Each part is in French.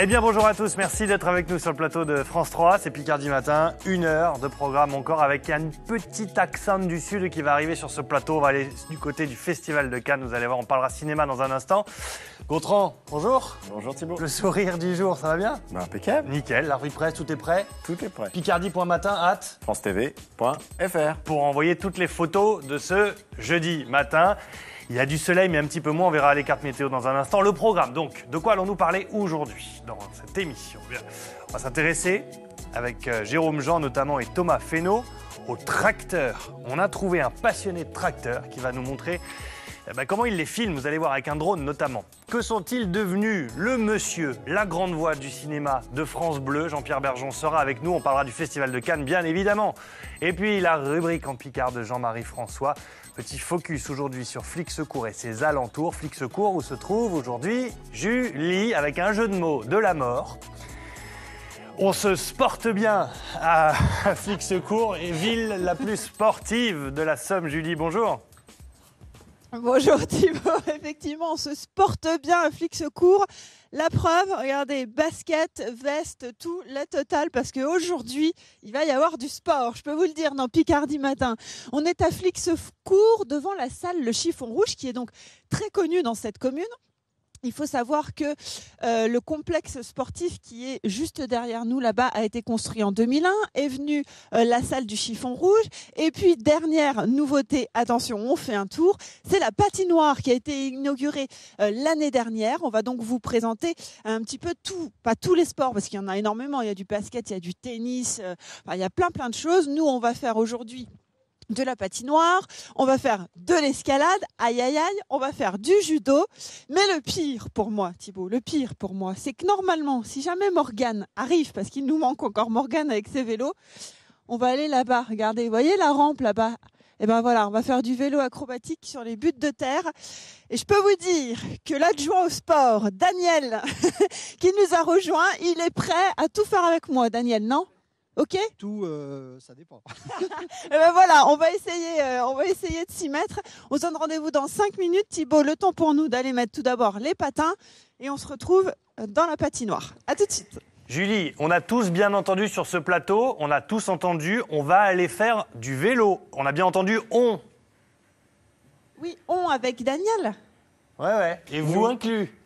Eh bien bonjour à tous, merci d'être avec nous sur le plateau de France 3, c'est Picardie Matin, 1 heure de programme encore avec un petit accent du Sud qui va arriver sur ce plateau. On va aller du côté du Festival de Cannes, vous allez voir, on parlera cinéma dans un instant. Gontran, bonjour. Bonjour Thibaut. Le sourire du jour, ça va bien? Impeccable. Nickel, la revue presse, tout est prêt? Tout est prêt. Picardie.matin, francetv.fr pour envoyer toutes les photos de ce jeudi matin. Il y a du soleil, mais un petit peu moins. On verra les cartes météo dans un instant. Le programme, donc, de quoi allons-nous parler aujourd'hui dans cette émission? Bien, on va s'intéresser, avec Jérôme Jean notamment et Thomas Fesneau, aux tracteurs. On a trouvé un passionné de tracteurs qui va nous montrer comment il les filme. Vous allez voir, avec un drone notamment. Que sont-ils devenus? Le monsieur, la grande voix du cinéma de France Bleu, Jean-Pierre Bergeon sera avec nous. On parlera du Festival de Cannes, bien évidemment. Et puis la rubrique en Picard de Jean-Marie François. Petit focus aujourd'hui sur Flic Secours et ses alentours. Flic Secours où se trouve aujourd'hui Julie avec un jeu de mots de la mort. On se sporte bien à Flic Secours et ville la plus sportive de la Somme. Julie, bonjour. Bonjour Thibaut, effectivement on se porte bien à Flic Secours. La preuve, regardez, basket, veste, tout, la totale, parce qu'aujourd'hui, il va y avoir du sport, je peux vous le dire, dans Picardie Matin. On est à Flic Secours, devant la salle Le Chiffon Rouge, qui est donc très connue dans cette commune. Il faut savoir que le complexe sportif qui est juste derrière nous là-bas a été construit en 2001, est venue la salle du Chiffon Rouge et puis dernière nouveauté, attention on fait un tour, c'est la patinoire qui a été inaugurée l'année dernière. On va donc vous présenter un petit peu tout, pas tous les sports parce qu'il y en a énormément, il y a du basket, il y a du tennis, il y a plein de choses. Nous on va faire aujourd'hui de la patinoire, on va faire de l'escalade, aïe aïe aïe, on va faire du judo. Mais le pire pour moi, Thibaut, le pire pour moi, c'est que normalement, si jamais Morgane arrive, parce qu'il nous manque encore Morgane avec ses vélos, on va aller là-bas, regardez, vous voyez la rampe là-bas? Et ben voilà, on va faire du vélo acrobatique sur les buttes de terre. Et je peux vous dire que l'adjoint au sport, Daniel, qui nous a rejoint, il est prêt à tout faire avec moi, Daniel, non? Ok. Tout, ça dépend. Et ben voilà, on va essayer de s'y mettre. On se donne rendez-vous dans 5 minutes. Thibaut, le temps pour nous d'aller mettre tout d'abord les patins et on se retrouve dans la patinoire. À tout de suite. Julie, on a tous bien entendu sur ce plateau, on a tous entendu, on va aller faire du vélo. On a bien entendu on. Oui, on avec Daniel. Ouais. Et vous inclus.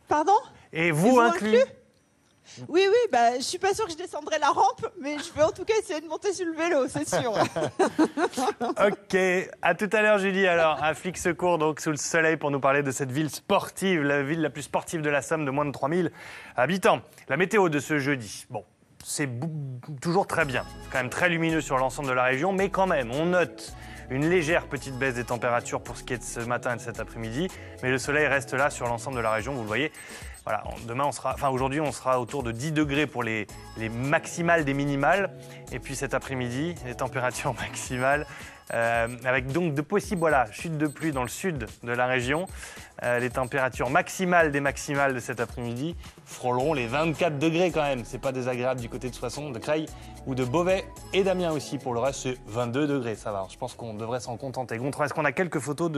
Pardon? Et vous inclus. Oui, je suis pas sûre que je descendrai la rampe, mais je vais en tout cas essayer de monter sur le vélo, c'est sûr. Ok, à tout à l'heure Julie, alors, à Flic Secours, donc sous le soleil pour nous parler de cette ville sportive, la ville la plus sportive de la Somme de moins de 3000 habitants. La météo de ce jeudi, bon, c'est toujours très bien, c'est quand même très lumineux sur l'ensemble de la région, mais quand même, on note une légère petite baisse des températures pour ce qui est de ce matin et de cet après-midi, mais le soleil reste là sur l'ensemble de la région, vous le voyez. Voilà, aujourd'hui, on sera autour de 10 degrés pour les maximales des minimales. Et puis cet après-midi, les températures maximales, avec donc de possibles chutes de pluie dans le sud de la région. Les températures maximales des maximales de cet après-midi frôleront les 24 degrés quand même. C'est pas désagréable du côté de Soissons, de Creil ou de Beauvais et d'Amiens aussi. Pour le reste, c'est 22 degrés, ça va. Alors, je pense qu'on devrait s'en contenter. Gontran, est-ce qu'on a quelques photos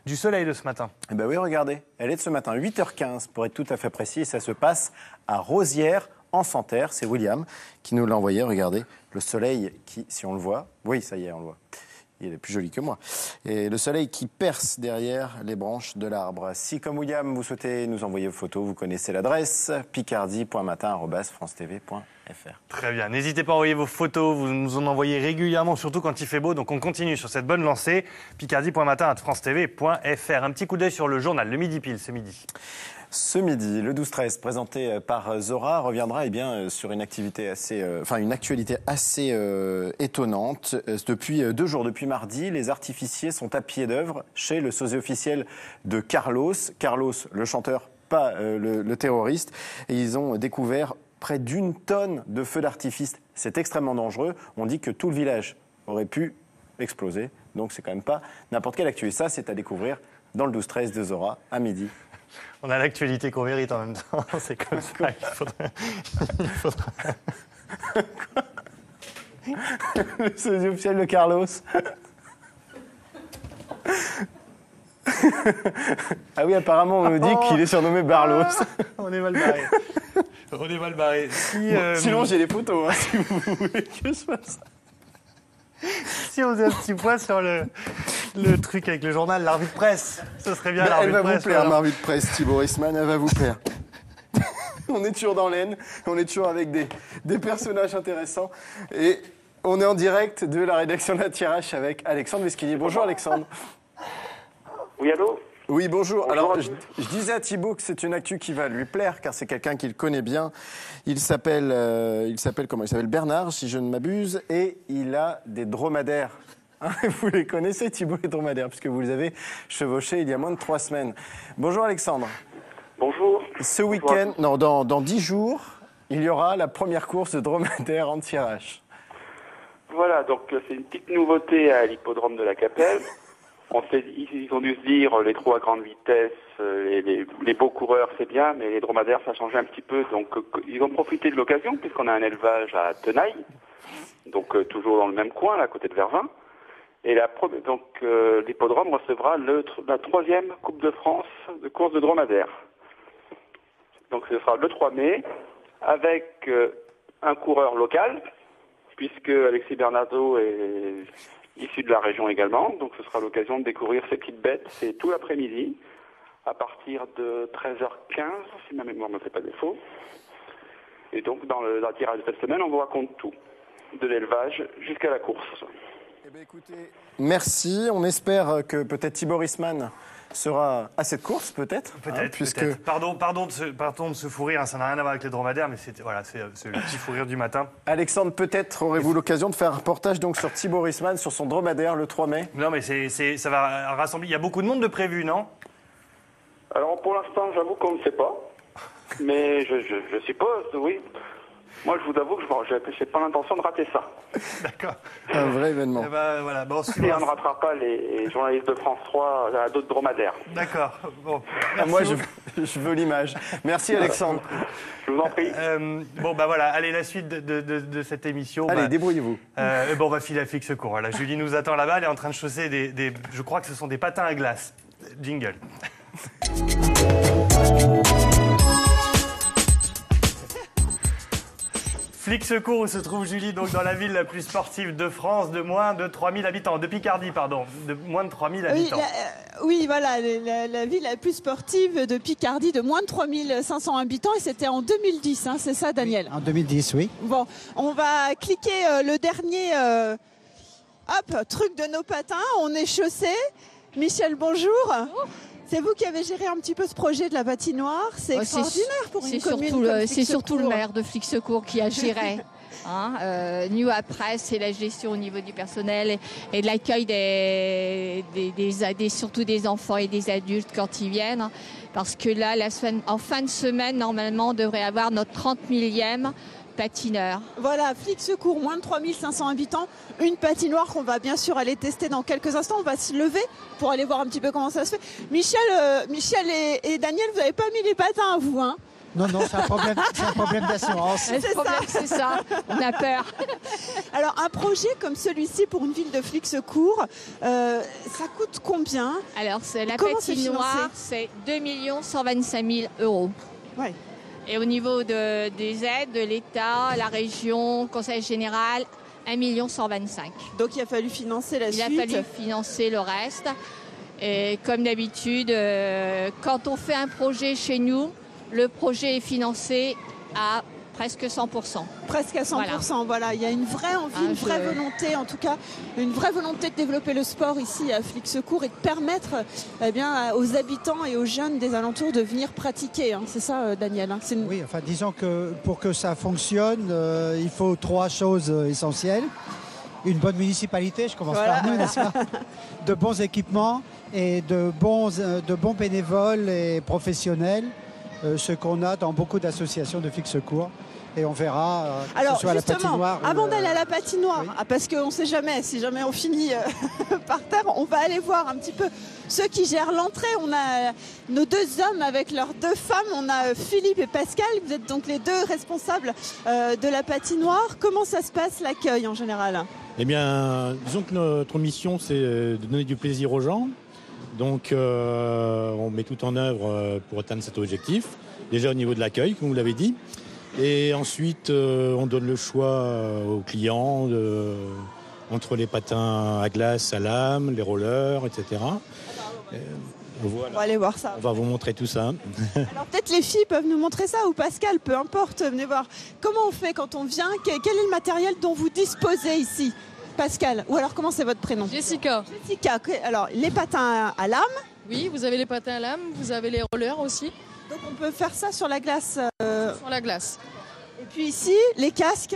du soleil de ce matin? Eh ben oui, regardez, elle est de ce matin, 8h15 pour être tout à fait précis. Ça se passe à Rosières, en Santerre. C'est William qui nous l'a envoyé. Regardez, le soleil qui, si on le voit, oui, ça y est, on le voit. Il est plus joli que moi. Et le soleil qui perce derrière les branches de l'arbre. Si, comme William, vous souhaitez nous envoyer vos photos, vous connaissez l'adresse picardie.matin@francetv.fr. Très bien. N'hésitez pas à envoyer vos photos. Vous nous en envoyez régulièrement, surtout quand il fait beau. Donc on continue sur cette bonne lancée. picardie.matin@francetv.fr. Un petit coup d'œil sur le journal, le midi pile, ce midi. Ce midi, le 12-13, présenté par Zora, reviendra sur une actualité assez étonnante. Depuis 2 jours, depuis mardi, les artificiers sont à pied d'œuvre chez le sosie officiel de Carlos. Carlos, le chanteur, pas le terroriste. Et ils ont découvert près d'1 tonne de feux d'artifice. C'est extrêmement dangereux. On dit que tout le village aurait pu exploser. Donc c'est quand même pas n'importe quelle actu. Et ça, c'est à découvrir dans le 12-13 de Zora à midi. On a l'actualité qu'on mérite en même temps. C'est comme ça. Il faudra... Le sosie officiel de Carlos. Ah oui, apparemment, on me dit qu'il est surnommé Barlos. On est mal barré. On est mal barré. Sinon, j'ai les photos, hein, si vous voulez que je fasse. Si on faisait un petit point sur le truc avec le journal, la revue de presse, ce serait bien. Elle va vous plaire, ma revue de presse, Thibaut Reisman, elle va vous plaire. On est toujours dans l'Aisne, on est toujours avec des personnages intéressants. Et on est en direct de la rédaction de la TRH avec Alexandre Vesquillier. Bonjour Alexandre. Oui, allô ? Oui, bonjour. Bonjour Alors, à je tous. disais à Thibaut que c'est une actu qui va lui plaire, car c'est quelqu'un qu'il connaît bien. Il s'appelle Bernard, si je ne m'abuse, et il a des dromadaires. Hein, vous les connaissez, Thibaut, les dromadaires, puisque vous les avez chevauchés il y a moins de 3 semaines. Bonjour Alexandre. Bonjour. Ce week-end, non, dans 10 jours, il y aura la première course de dromadaire en tirage. Voilà, donc c'est une petite nouveauté à l'hippodrome de la Capelle. Ils ont dû se dire, les trous à grande vitesse, les beaux coureurs, c'est bien, mais les dromadaires, ça changeait un petit peu. Donc, ils ont profité de l'occasion, puisqu'on a un élevage à Tenaille, donc toujours dans le même coin, là, à côté de Vervins. Et l'hippodrome recevra la 3e Coupe de France de course de dromadaire. Donc, ce sera le 3 mai, avec un coureur local, puisque Alexis Bernardo est issu de la région également, donc ce sera l'occasion de découvrir ces petites bêtes. C'est tout l'après-midi, à partir de 13h15, si ma mémoire ne me fait pas défaut. Et donc, dans le tirage de cette semaine, on vous raconte tout, de l'élevage jusqu'à la course. Eh bien, écoutez, merci. On espère que peut-être Thibaut Reisman sera à cette course, peut-être. Peut-être, peut-être. Pardon de se fou rire, hein, ça n'a rien à voir avec les dromadaires, mais c'est le petit fou rire du matin. Alexandre, peut-être aurez-vous l'occasion de faire un reportage donc, sur Thibaut Reisman, sur son dromadaire, le 3 mai. Non, mais ça va rassembler. Il y a beaucoup de monde de prévu, non ? Alors, pour l'instant, j'avoue qu'on ne sait pas, mais je suppose, oui. Moi, je vous avoue que je n'ai pas l'intention de rater ça. D'accord. Un vrai événement. Eh ben, voilà. Bon, Et on ne ratera pas les journalistes de France 3 à d'autres dromadaires. D'accord. Bon. Moi, je veux l'image. Merci, Alexandre. Je vous en prie. Bon, bah voilà. Allez, la suite de cette émission. Allez, débrouillez-vous. On va filer à Flic Secours. Voilà, Julie nous attend là-bas. Elle est en train de chausser je crois que ce sont des patins à glace. Jingle. Flic Secours, où se trouve Julie, donc dans la ville la plus sportive de France, de moins de 3000 habitants, de Picardie, pardon, de moins de 3000 habitants. Oui, voilà, la ville la plus sportive de Picardie, de moins de 3500 habitants, et c'était en 2010, hein, c'est ça, Daniel ? En 2010, oui. Bon, on va cliquer le dernier truc de nos patins, on est chaussés. Michel, bonjour. C'est vous qui avez géré un petit peu ce projet de la patinoire. C'est extraordinaire pour une commune comme Flic-Secours. C'est surtout le maire de Flic-Secours qui a géré. Nous, après, c'est la gestion au niveau du personnel et de l'accueil surtout des enfants et des adultes quand ils viennent. Parce que là, en fin de semaine, normalement, on devrait avoir notre 30 millième patineur. Voilà, Flic-Secours, moins de 3500 habitants, une patinoire qu'on va bien sûr aller tester dans quelques instants. On va se lever pour aller voir un petit peu comment ça se fait. Michel et Daniel, vous n'avez pas mis les patins à vous, hein ? Non, c'est un problème d'assurance. C'est ça, on a peur. Alors, un projet comme celui-ci pour une ville de Flic-Secours, ça coûte combien ? Alors, la patinoire, c'est 2 125 000 €. Ouais. Et au niveau des aides de l'État, la région, le Conseil général, 1 125 000. Donc il a fallu financer la suite. Il a fallu financer le reste. Et comme d'habitude, quand on fait un projet chez nous, le projet est financé à presque 100%. Presque à 100%, voilà. Il y a une vraie envie, une vraie volonté, en tout cas, une vraie volonté de développer le sport ici à Flic-Secours et de permettre aux habitants et aux jeunes des alentours de venir pratiquer. Hein. C'est ça, Daniel. Hein. Oui, enfin, disons que pour que ça fonctionne, il faut 3 choses essentielles. Une bonne municipalité, je commence par nous, n'est-ce pas ? De bons équipements et de bons bénévoles et professionnels, ce qu'on a dans beaucoup d'associations de Flic-Secours. Et on verra alors, ce soit justement, à la patinoire. Avant d'aller à la patinoire, oui. Parce qu'on ne sait jamais, si jamais on finit par terre, on va aller voir un petit peu ceux qui gèrent l'entrée. On a nos 2 hommes avec leurs 2 femmes. On a Philippe et Pascal. Vous êtes donc les 2 responsables de la patinoire. Comment ça se passe, l'accueil en général ? Eh bien, disons que notre mission, c'est de donner du plaisir aux gens, Donc, on met tout en œuvre pour atteindre cet objectif. Déjà au niveau de l'accueil, comme vous l'avez dit. Et ensuite, on donne le choix aux clients entre les patins à glace, à lame, les rollers, etc. Voilà. On va aller voir ça. On va vous montrer tout ça. Alors peut-être les filles peuvent nous montrer ça, ou Pascal, peu importe, venez voir. Comment on fait quand on vient? Quel est le matériel dont vous disposez ici, Pascal? Ou alors comment c'est votre prénom? Jessica. Jessica. Alors les patins à lame. Oui, vous avez les patins à lame, vous avez les rollers aussi. Donc on peut faire ça sur la glace. Sur la glace. Et puis ici, les casques.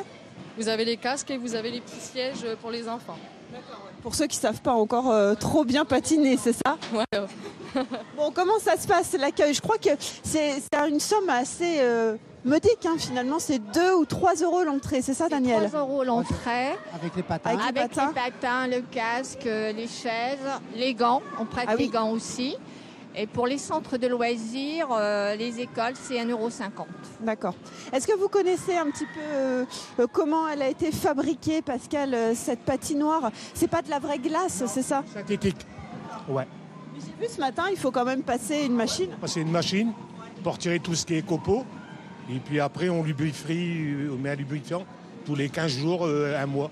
Vous avez les casques et vous avez les petits sièges pour les enfants. Pour ceux qui ne savent pas encore trop bien patiner, c'est ça? Ouais. Bon, comment ça se passe, l'accueil? Je crois que c'est une somme assez modique, hein, finalement. C'est 2 ou 3 euros l'entrée, c'est ça, Daniel? 3 euros l'entrée. Avec les patins. Avec Avec les patins, le casque, les chaises, les gants. On prête les gants aussi. Et pour les centres de loisirs, les écoles, c'est 1,50 €. D'accord. Est-ce que vous connaissez un petit peu comment elle a été fabriquée, Pascal, cette patinoire? C'est pas de la vraie glace, c'est ça? Synthétique. Ouais. J'ai vu ce matin, il faut quand même passer une machine. C'est une machine pour tirer tout ce qui est copeaux. Et puis après, on met un lubrifiant tous les 15 jours, un mois.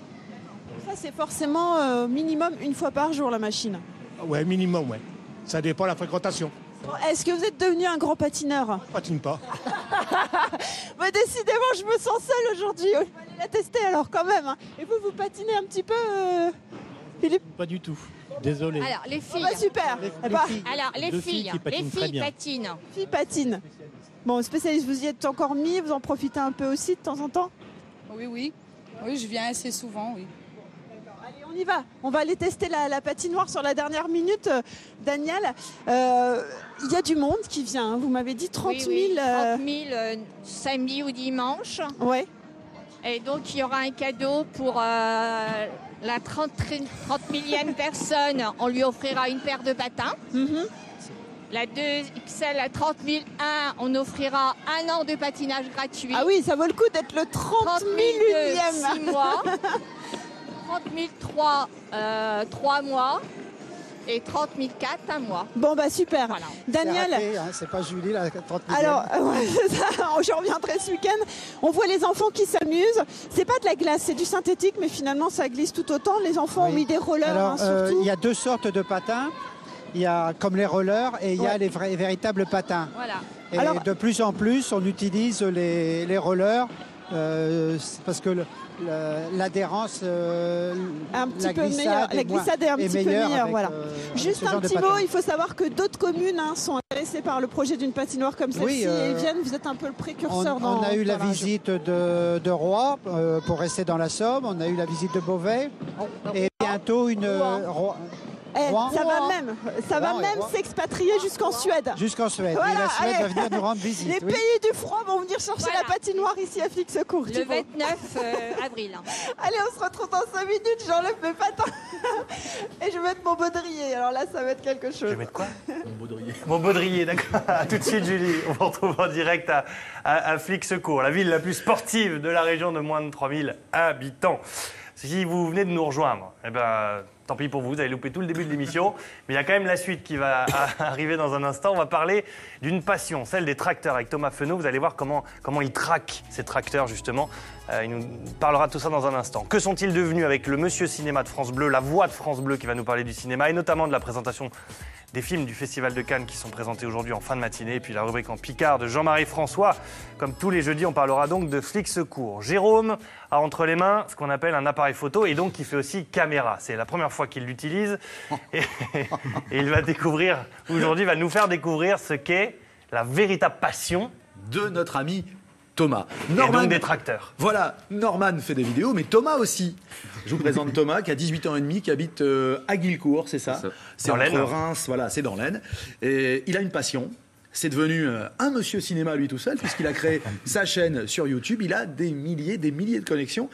Ça, c'est forcément minimum une fois par jour, la machine. Ouais, minimum, ouais. Ça dépend de la fréquentation. Bon, est-ce que vous êtes devenu un grand patineur? Je patine pas. Bah, décidément, je me sens seule aujourd'hui. Je vais aller la tester alors quand même. Hein. Et vous patinez un petit peu, Philippe? Pas du tout. Désolé. Alors, les filles. Bah, super. Alors, les filles patinent. Les filles patinent. Bon, spécialiste, vous y êtes encore mis? Vous en profitez un peu aussi de temps en temps? Oui, oui. Oui, je viens assez souvent, oui. Allez, on y va. On va aller tester la patinoire sur la dernière minute. Daniel, il y a du monde qui vient. Hein. Vous m'avez dit 30 000. Oui, 30 000 samedi ou dimanche. Ouais. Et donc, il y aura un cadeau pour la 30 millième personne. On lui offrira une paire de patins. Celle à 30 001, on offrira 1 an de patinage gratuit. Ah oui, ça vaut le coup d'être le 30 001e. 6 mois. 30 003, 3 mois. Et 30 004, 1 mois. Bon, bah super. Voilà. Daniel. Raté, hein, c'est pas Julie, la 30 000. Alors, c'est ça, j'en reviendrai ce week-end. On voit les enfants qui s'amusent. C'est pas de la glace, c'est du synthétique, mais finalement, ça glisse tout autant. Les enfants ont mis des rollers, Alors, surtout. il y a 2 sortes de patins. Il y a comme les rollers et il y a les véritables patins. Voilà. Et Alors, de plus en plus, on utilise les rollers parce que l'adhérence, un petit la peu glissade meilleure. La glissade est un petit peu meilleure. Voilà. Juste un petit mot, il faut savoir que d'autres communes sont intéressées par le projet d'une patinoire comme celle-ci et viennent. Vous êtes un peu le précurseur. On a eu la visite de Roy pour rester dans la Somme. On a eu la visite de Beauvais. Et bientôt une... ça va même s'expatrier jusqu'en Suède. Jusqu'en Suède. Voilà, et la Suède allez. va venir nous rendre visite. Les pays du froid vont venir chercher la patinoire ici à Flixecourt. Le 29 avril. Allez, on se retrouve dans 5 minutes. J'enlève mes patins et je vais mettre mon baudrier. Alors là, ça va être quelque chose. Je vais mettre quoi? Mon baudrier, d'accord. À tout de suite, Julie. On vous retrouve en direct à Flixecourt, la ville la plus sportive de la région de moins de 3000 habitants. Si vous venez de nous rejoindre, eh ben, tant pis pour vous, vous avez loupé tout le début de l'émission. Mais il y a quand même la suite qui va arriver dans un instant. On va parler d'une passion, celle des tracteurs avec Thomas Fenot. Vous allez voir comment il traque ces tracteurs, justement. Il nous parlera de tout ça dans un instant. Que sont-ils devenus avec le Monsieur Cinéma de France Bleu, la voix de France Bleu qui va nous parler du cinéma et notamment de la présentation des films du Festival de Cannes qui sont présentés aujourd'hui en fin de matinée. Et puis la rubrique en Picard de Jean-Marie François. Comme tous les jeudis, on parlera donc de Flixecourt. Jérôme a entre les mains ce qu'on appelle un appareil photo et donc qui fait aussi caméra. C'est la première fois qu'il l'utilise. Et il va découvrir, aujourd'hui, va nous faire découvrir ce qu'est la véritable passion de notre ami Thomas. Et donc des tracteurs. Voilà, Norman fait des vidéos, mais Thomas aussi. Je vous présente Thomas, qui a 18 ans et demi, qui habite à Guilcourt, c'est ça. C'est dans entre l'Aisne. Reims, voilà, c'est dans l'Aisne. Et il a une passion. C'est devenu un monsieur cinéma lui tout seul, puisqu'il a créé sa chaîne sur YouTube. Il a des milliers de connexions.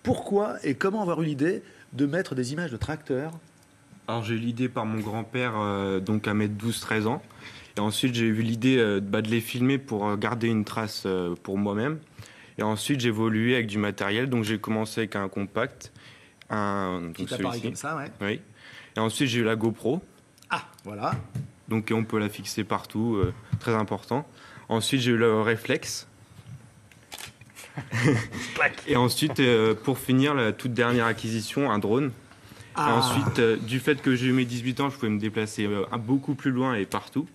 Pourquoi et comment avoir eu l'idée de mettre des images de tracteurs? Alors j'ai eu l'idée par mon grand-père, donc à mes 12-13 ans. Et ensuite j'ai eu l'idée de les filmer pour garder une trace pour moi-même. Et ensuite j'ai évolué avec du matériel, donc j'ai commencé avec un compact. Petit appareil comme ça, ouais. Oui. Et ensuite j'ai eu la GoPro. Ah, Voilà. Donc on peut la fixer partout, très important. Ensuite, j'ai eu le réflexe. Et ensuite, pour finir, la toute dernière acquisition, un drone. Et ensuite, du fait que j'ai eu mes 18 ans, je pouvais me déplacer beaucoup plus loin et partout.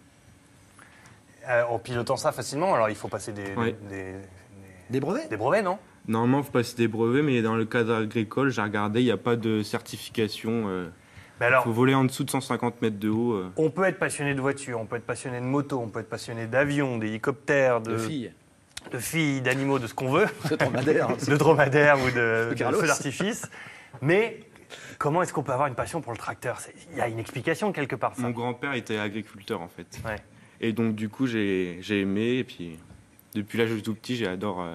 En pilotant ça facilement, alors il faut passer des brevets. Des brevets, non? Normalement, il faut passer des brevets, mais dans le cadre agricole, j'ai regardé, il n'y a pas de certification. Il faut voler en dessous de 150 mètres de haut. On peut être passionné de voiture, on peut être passionné de moto, on peut être passionné d'avion, d'hélicoptères, de filles, d'animaux, de ce qu'on veut. De dromadaires. De dromadaires ou de feux d'artifice. Mais comment est-ce qu'on peut avoir une passion pour le tracteur? Il y a une explication quelque part. Ça. Mon grand-père était agriculteur, en fait. Ouais. Et donc, du coup, j'ai aimé. Et puis, depuis l'âge de tout petit, j'adore.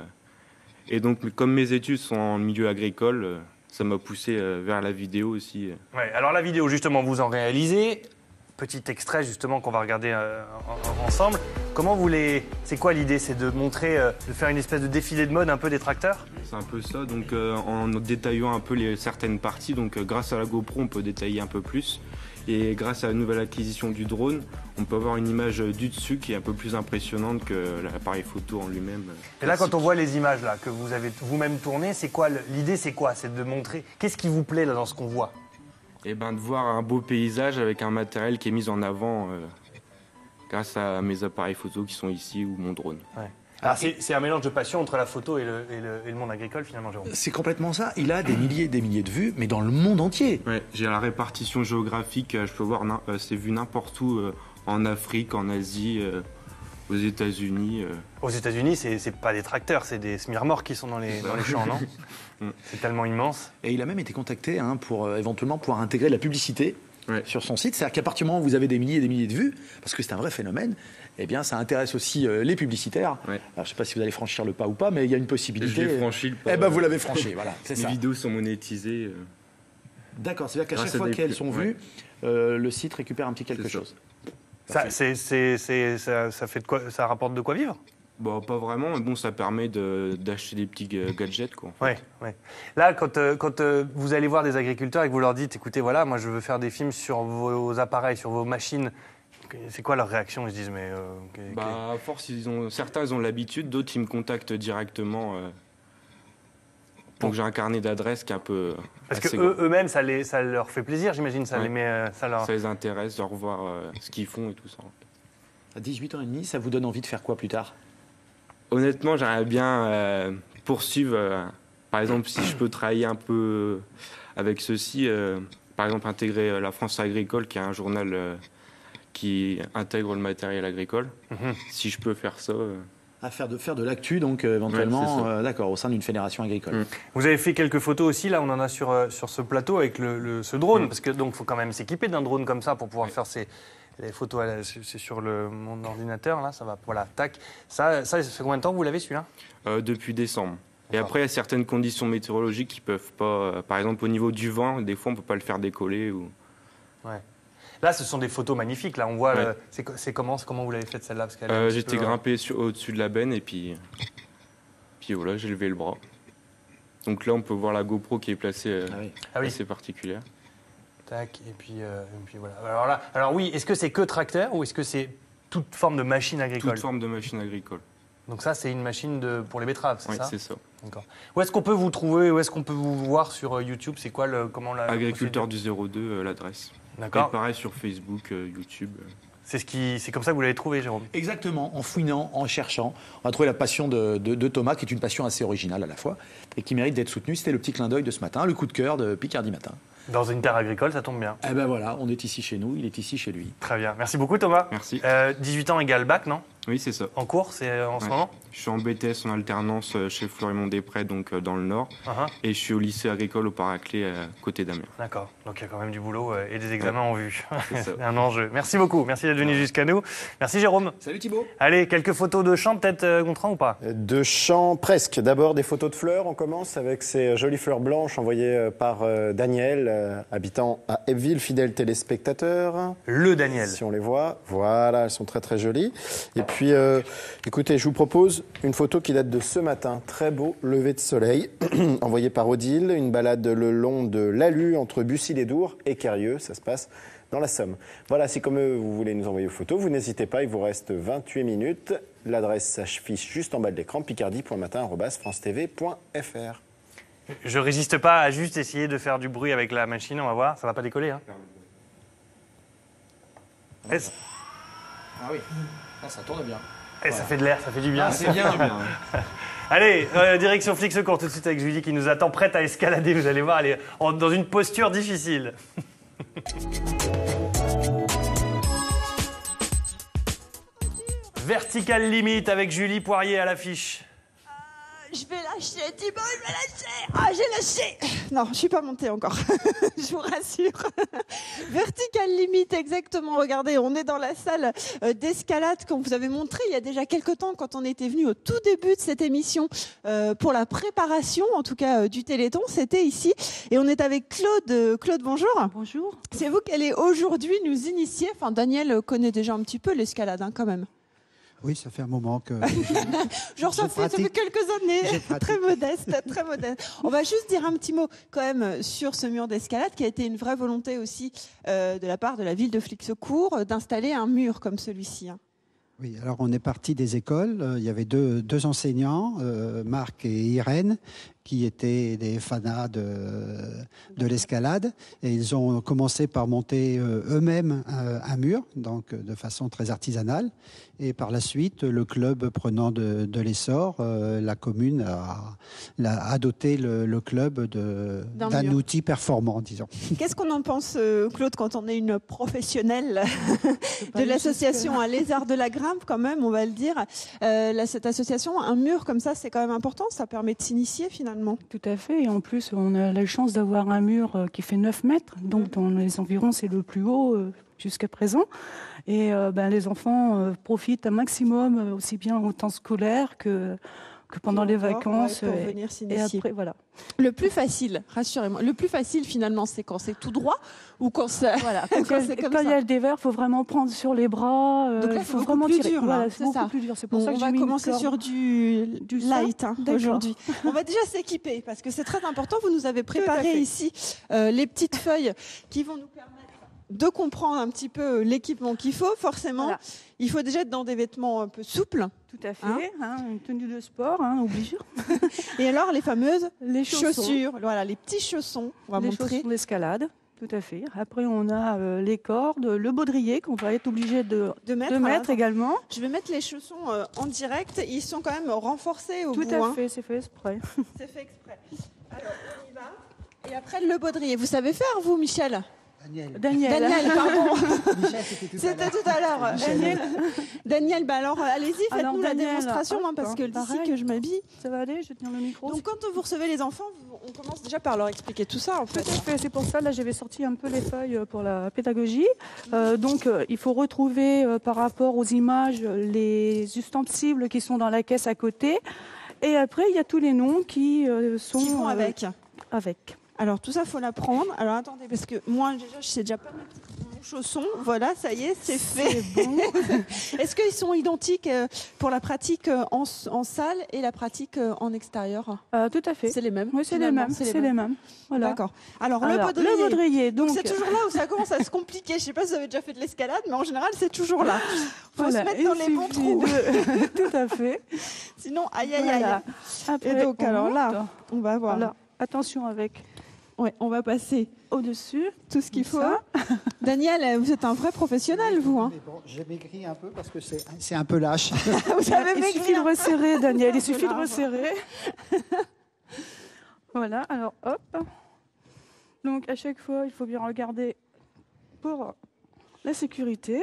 Et donc, comme mes études sont en milieu agricole, ça m'a poussé vers la vidéo aussi. Ouais, alors la vidéo, justement, vous en réalisez. Petit extrait, justement, qu'on va regarder ensemble. Comment vous C'est quoi l'idée? C'est de montrer, de faire une espèce de défilé de mode un peu des tracteurs? C'est un peu ça. Donc, en détaillant un peu certaines parties. Donc, grâce à la GoPro, on peut détailler un peu plus. Et grâce à la nouvelle acquisition du drone, on peut avoir une image du dessus qui est un peu plus impressionnante que l'appareil photo en lui-même. Et là, quand on voit les images là, que vous avez vous-même tournées, c'est quoi l'idée? C'est quoi? C'est de montrer... Qu'est-ce qui vous plaît là, dans ce qu'on voit? Eh ben, de voir un beau paysage avec un matériel qui est mis en avant grâce à mes appareils photo qui sont ici ou mon drone. Ouais. Alors c'est un mélange de passion entre la photo et le monde agricole finalement, Jérôme. C'est complètement ça. Il a des milliers et des milliers de vues, mais dans le monde entier. Ouais, j'ai la répartition géographique. Je peux voir c'est vu n'importe où, en Afrique, en Asie, aux États-Unis. Aux États-Unis, c'est pas des tracteurs, c'est des semi-remorques qui sont dans les champs, non? C'est tellement immense. Et il a même été contacté pour éventuellement pouvoir intégrer la publicité sur son site. C'est-à-dire qu'à partir du moment où vous avez des milliers et des milliers de vues, parce que c'est un vrai phénomène, eh bien, ça intéresse aussi les publicitaires. Ouais. Alors, je ne sais pas si vous allez franchir le pas ou pas, mais il y a une possibilité. Je l'ai franchi le pas. Eh ben, vous l'avez franchi, voilà. Les vidéos sont monétisées. D'accord, c'est-à-dire qu'à chaque fois qu'elles sont vues, le site récupère un petit quelque chose. Ça fait de quoi? Ça rapporte de quoi vivre? Bon, pas vraiment, mais bon, ça permet d'acheter des petits gadgets, quoi. Ouais. Là, quand vous allez voir des agriculteurs et que vous leur dites, écoutez, voilà, moi je veux faire des films sur vos appareils, sur vos machines, c'est quoi leur réaction? Ils se disent, mais... à force, certains ils ont l'habitude, d'autres ils me contactent directement. Donc j'ai un carnet d'adresses qui est un peu... Parce que eux-mêmes, ça leur fait plaisir, j'imagine, ça les intéresse de revoir ce qu'ils font et tout ça. À 18 ans et demi, ça vous donne envie de faire quoi plus tard? Honnêtement, j'aimerais bien poursuivre. Par exemple, si je peux travailler un peu avec ceci, par exemple intégrer La France agricole, qui est un journal qui intègre le matériel agricole. Si je peux faire ça... À faire de l'actu, donc éventuellement, d'accord, au sein d'une fédération agricole. Vous avez fait quelques photos aussi, là on en a sur ce plateau avec ce drone, parce que donc faut quand même s'équiper d'un drone comme ça pour pouvoir faire les photos. C'est sur mon ordinateur, là, ça va, voilà, tac. Ça fait combien de temps que vous l'avez celui-là? Depuis décembre. Et après, il y a certaines conditions météorologiques qui peuvent pas, par exemple au niveau du vent, des fois on peut pas le faire décoller. Ouais. Là, ce sont des photos magnifiques. Là, on voit. C'est comment vous l'avez faite celle-là? J'étais grimpé au-dessus de la benne et puis voilà, j'ai levé le bras. Donc là, on peut voir la GoPro qui est placée assez particulière. Tac, et puis voilà. Alors oui, est-ce que c'est que tracteur ou est-ce que c'est toute forme de machine agricole? Toute forme de machine agricole. Donc ça, c'est une machine pour les betteraves, c'est ça? Oui, c'est ça. D'accord. Où est-ce qu'on peut vous trouver? Où est-ce qu'on peut vous voir sur YouTube? C'est quoi Agriculteur du 02, l'adresse. D'accord. Et pareil sur Facebook, YouTube. C'est comme ça que vous l'avez trouvé, Jérôme? Exactement, en fouinant, en cherchant. On a trouvé la passion de Thomas, qui est une passion assez originale à la fois, et qui mérite d'être soutenue. C'était le petit clin d'œil de ce matin, le coup de cœur de Picardie Matin. Dans une terre agricole, ça tombe bien. Eh ben voilà, on est ici chez nous, il est ici chez lui. Très bien. Merci beaucoup, Thomas. Merci. 18 ans égale bac, non? Oui, c'est ça. En cours, c'est en ce moment? Je suis en BTS en alternance chez Fleury-Mont-des-Prés, donc dans le Nord. Et je suis au lycée agricole au Paraclet, côté d'Amiens. D'accord. Donc il y a quand même du boulot et des examens en vue. C'est un enjeu. Merci beaucoup. Merci d'être venu jusqu'à nous. Merci, Jérôme. Salut, Thibaut. Allez, quelques photos de champs, peut-être, Gontran, ou pas? De champs, presque. D'abord, des photos de fleurs. On commence avec ces jolies fleurs blanches envoyées par Daniel, habitant à Ebbville, fidèle téléspectateur. Le Daniel. Si on les voit. Voilà, elles sont très, très jolies. Et puis, écoutez, je vous propose une photo qui date de ce matin. Très beau lever de soleil, envoyé par Odile. Une balade le long de l'Alu, entre Bussy-les-Dours et Quérieux. Ça se passe dans la Somme. Voilà, si comme vous voulez nous envoyer vos photos, vous n'hésitez pas, il vous reste 28 minutes. L'adresse s'affiche juste en bas de l'écran, picardie.matin@francetv.fr. Je résiste pas à juste essayer de faire du bruit avec la machine, on va voir, ça va pas décoller. Hein. Ah oui, ça tourne bien. Et ça fait de l'air, ça fait du bien. Ah, c'est bien. Allez, direction Flic Secours tout de suite avec Julie qui nous attend prête à escalader. Vous allez voir, elle est dans une posture difficile. Vertical Limit avec Julie Poirier à l'affiche. Je vais lâcher, Thibaut, je vais lâcher. Ah, j'ai lâché. Non, je suis pas montée encore. Je vous rassure. Vertical Limit, exactement. Regardez, on est dans la salle d'escalade qu'on vous avait montré il y a déjà quelques temps quand on était venu au tout début de cette émission pour la préparation, en tout cas du Téléthon. C'était ici. Et on est avec Claude. Claude, bonjour. Bonjour. C'est vous qui allez aujourd'hui nous initier. Enfin, Daniel connaît déjà un petit peu l'escalade, hein, quand même. Oui, ça fait un moment que... Genre, ça fait quelques années. Très modeste, très modeste. On va juste dire un petit mot quand même sur ce mur d'escalade qui a été une vraie volonté aussi de la part de la ville de Flix-Secours d'installer un mur comme celui-ci. Hein. Oui, alors on est parti des écoles. Il y avait deux enseignants, Marc et Irène, qui étaient des fanas de l'escalade. Et ils ont commencé par monter eux-mêmes un mur, donc de façon très artisanale. Et par la suite, le club prenant de l'essor, la commune a doté le club d'un outil performant, disons. Qu'est-ce qu'on en pense, Claude, quand on est une professionnelle de l'association Un Lézard de la Grimpe, quand même, on va le dire. Cette association, un mur comme ça, c'est quand même important. Ça permet de s'initier, finalement. Tout à fait. Et en plus, on a la chance d'avoir un mur qui fait 9 mètres. Donc, dans les environs, c'est le plus haut jusqu'à présent. Et les enfants profitent un maximum, aussi bien au temps scolaire que pendant les vacances. Pour venir s'initier. Et après, voilà. Le plus facile, rassurez-moi, le plus facile finalement, c'est quand c'est tout droit ou quand c'est voilà. Quand il y a des verres, il faut vraiment prendre sur les bras. Donc là, il faut vraiment plus tirer. dur. Voilà, c'est ça. Plus dur. C'est pour ça que on va commencer sur du light aujourd'hui. On va déjà s'équiper parce que c'est très important. Vous nous avez préparé ici les petites feuilles qui vont nous permettre de comprendre un petit peu l'équipement qu'il faut. Forcément, il faut déjà être dans des vêtements un peu souples. Tout à fait, une tenue de sport, obligée. Et alors, les fameuses chaussures. Voilà, les petits chaussons. On va montrer. Chaussons d'escalade, tout à fait. Après, on a les cordes, le baudrier qu'on va être obligé de mettre également. Je vais mettre les chaussons en direct. Ils sont quand même renforcés au bout. Tout à fait, c'est fait exprès. C'est fait exprès. Alors, on y va. Et après, le baudrier. Vous savez faire, vous, Michel ? Daniel, pardon. C'était tout à l'heure. Daniel, alors allez-y, faites-nous la démonstration, parce que d'ici que je m'habille. Ça va aller, je vais tenir le micro. Donc quand vous recevez les enfants, on commence déjà par leur expliquer tout ça, en fait. Tout à fait, c'est pour ça, là j'avais sorti un peu les feuilles pour la pédagogie. Donc il faut retrouver par rapport aux images les ustensiles qui sont dans la caisse à côté. Et après, il y a tous les noms qui vont avec. Alors tout ça, il faut l'apprendre. Alors attendez, parce que moi déjà, je sais déjà pas mettre mon chausson. Voilà, ça y est, c'est fait. Bon. Est-ce qu'ils sont identiques pour la pratique en salle et la pratique en extérieur ? Tout à fait. C'est les mêmes. Oui, c'est les mêmes. Voilà. D'accord. Alors le baudrier. Donc c'est toujours là où ça commence à se compliquer. Je sais pas si vous avez déjà fait de l'escalade, mais en général, c'est toujours là. Faut se mettre dans les bons trous. Tout à fait. Sinon, aïe. Après, et donc alors là, on va voir. Voilà. Attention avec. Ouais, on va passer au-dessus tout ce qu'il faut. Daniel, vous êtes un vrai professionnel, vous. Hein. Mais bon, j'ai maigri un peu parce que c'est un peu lâche. Il suffit de resserrer, Daniel. Il suffit de resserrer. Voilà, alors hop. Donc à chaque fois, il faut bien regarder pour la sécurité.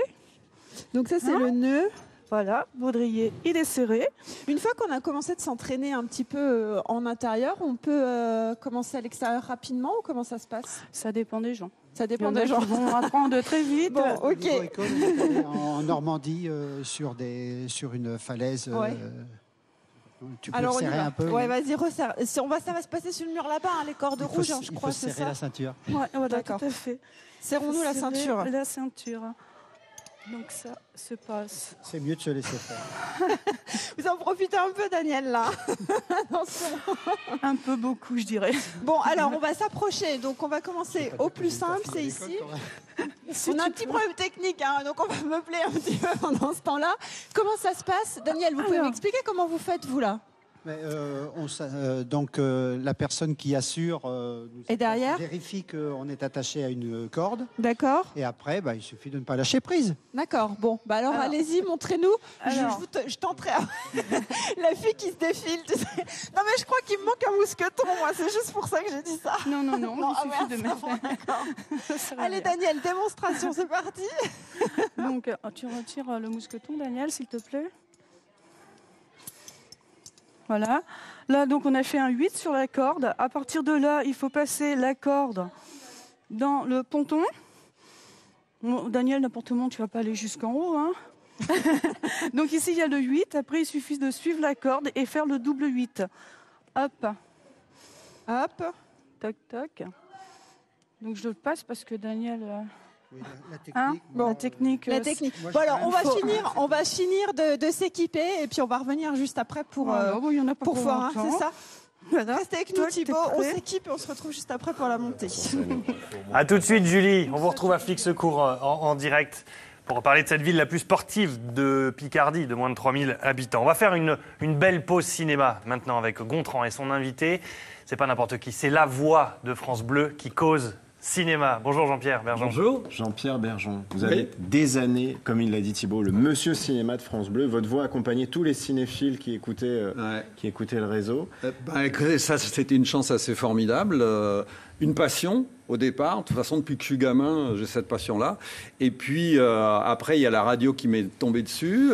Donc ça, c'est le nœud. Voilà, baudrier, il est serré. Une fois qu'on a commencé de s'entraîner un petit peu en intérieur, on peut commencer à l'extérieur rapidement ou comment ça se passe ? Ça dépend des gens. Ça dépend des gens. Ils vont apprendre très vite. Bon, ok. En Normandie, sur une falaise. Ouais. Tu peux serrer un peu. Ouais, vas-y, resserre. Ça va se passer sur le mur là-bas, les cordes rouges, je crois, c'est ça. Il faut serrer la ceinture. Ouais, d'accord. Tout à fait. Serrons-nous la ceinture. La ceinture. Donc ça se passe. C'est mieux de se laisser faire. Vous en profitez un peu, Daniel, là. Attention. Un peu beaucoup, je dirais. Bon, alors, on va s'approcher. Donc, on va commencer au plus simple, c'est ici. On a un petit problème technique, hein, donc on va meubler un petit peu pendant ce temps-là. Comment ça se passe? Daniel, vous pouvez m'expliquer comment vous faites, vous, là? Mais, donc la personne qui assure et derrière vérifie qu'on est attaché à une corde. D'accord. Et après, il suffit de ne pas lâcher prise. D'accord. Bon, alors allez-y, montrez-nous. Je tenterai. La fille qui se défile. Tu sais. Non mais je crois qu'il me manque un mousqueton. Moi, c'est juste pour ça que j'ai dit ça. Non, il suffit de mettre. Allez, Daniel, démonstration, c'est parti. Donc, tu retires le mousqueton, Daniel, s'il te plaît. Voilà. Là, donc, on a fait un 8 sur la corde. À partir de là, il faut passer la corde dans le ponton. Bon, Daniel, n'importe comment, tu ne vas pas aller jusqu'en haut. Hein. Donc, ici, il y a le 8. Après, il suffit de suivre la corde et faire le double 8. Hop. Hop. Toc, toc. Donc, je le passe parce que Daniel... Oui, la technique. Hein bon, la technique. La technique. Bon, alors, on va finir de s'équiper et puis on va revenir juste après pour voir, hein, c'est ça. Voilà. Restez avec nous, Thibaut. On s'équipe et on se retrouve juste après pour la montée. A tout de suite, Julie. On vous retrouve à Flic Secours en direct pour parler de cette ville la plus sportive de Picardie, de moins de 3000 habitants. On va faire une belle pause cinéma maintenant avec Gontran et son invité. C'est pas n'importe qui, c'est la voix de France Bleu qui cause cinéma. Bonjour Jean-Pierre Bergeon. Bonjour Jean-Pierre Bergeon. Vous avez des années, comme il l'a dit Thibaut, le monsieur cinéma de France Bleu. Votre voix accompagnait tous les cinéphiles qui écoutaient le réseau. Ça, c'était une chance assez formidable. Une passion au départ. De toute façon, depuis que je suis gamin, j'ai cette passion-là. Et puis, après, il y a la radio qui m'est tombée dessus.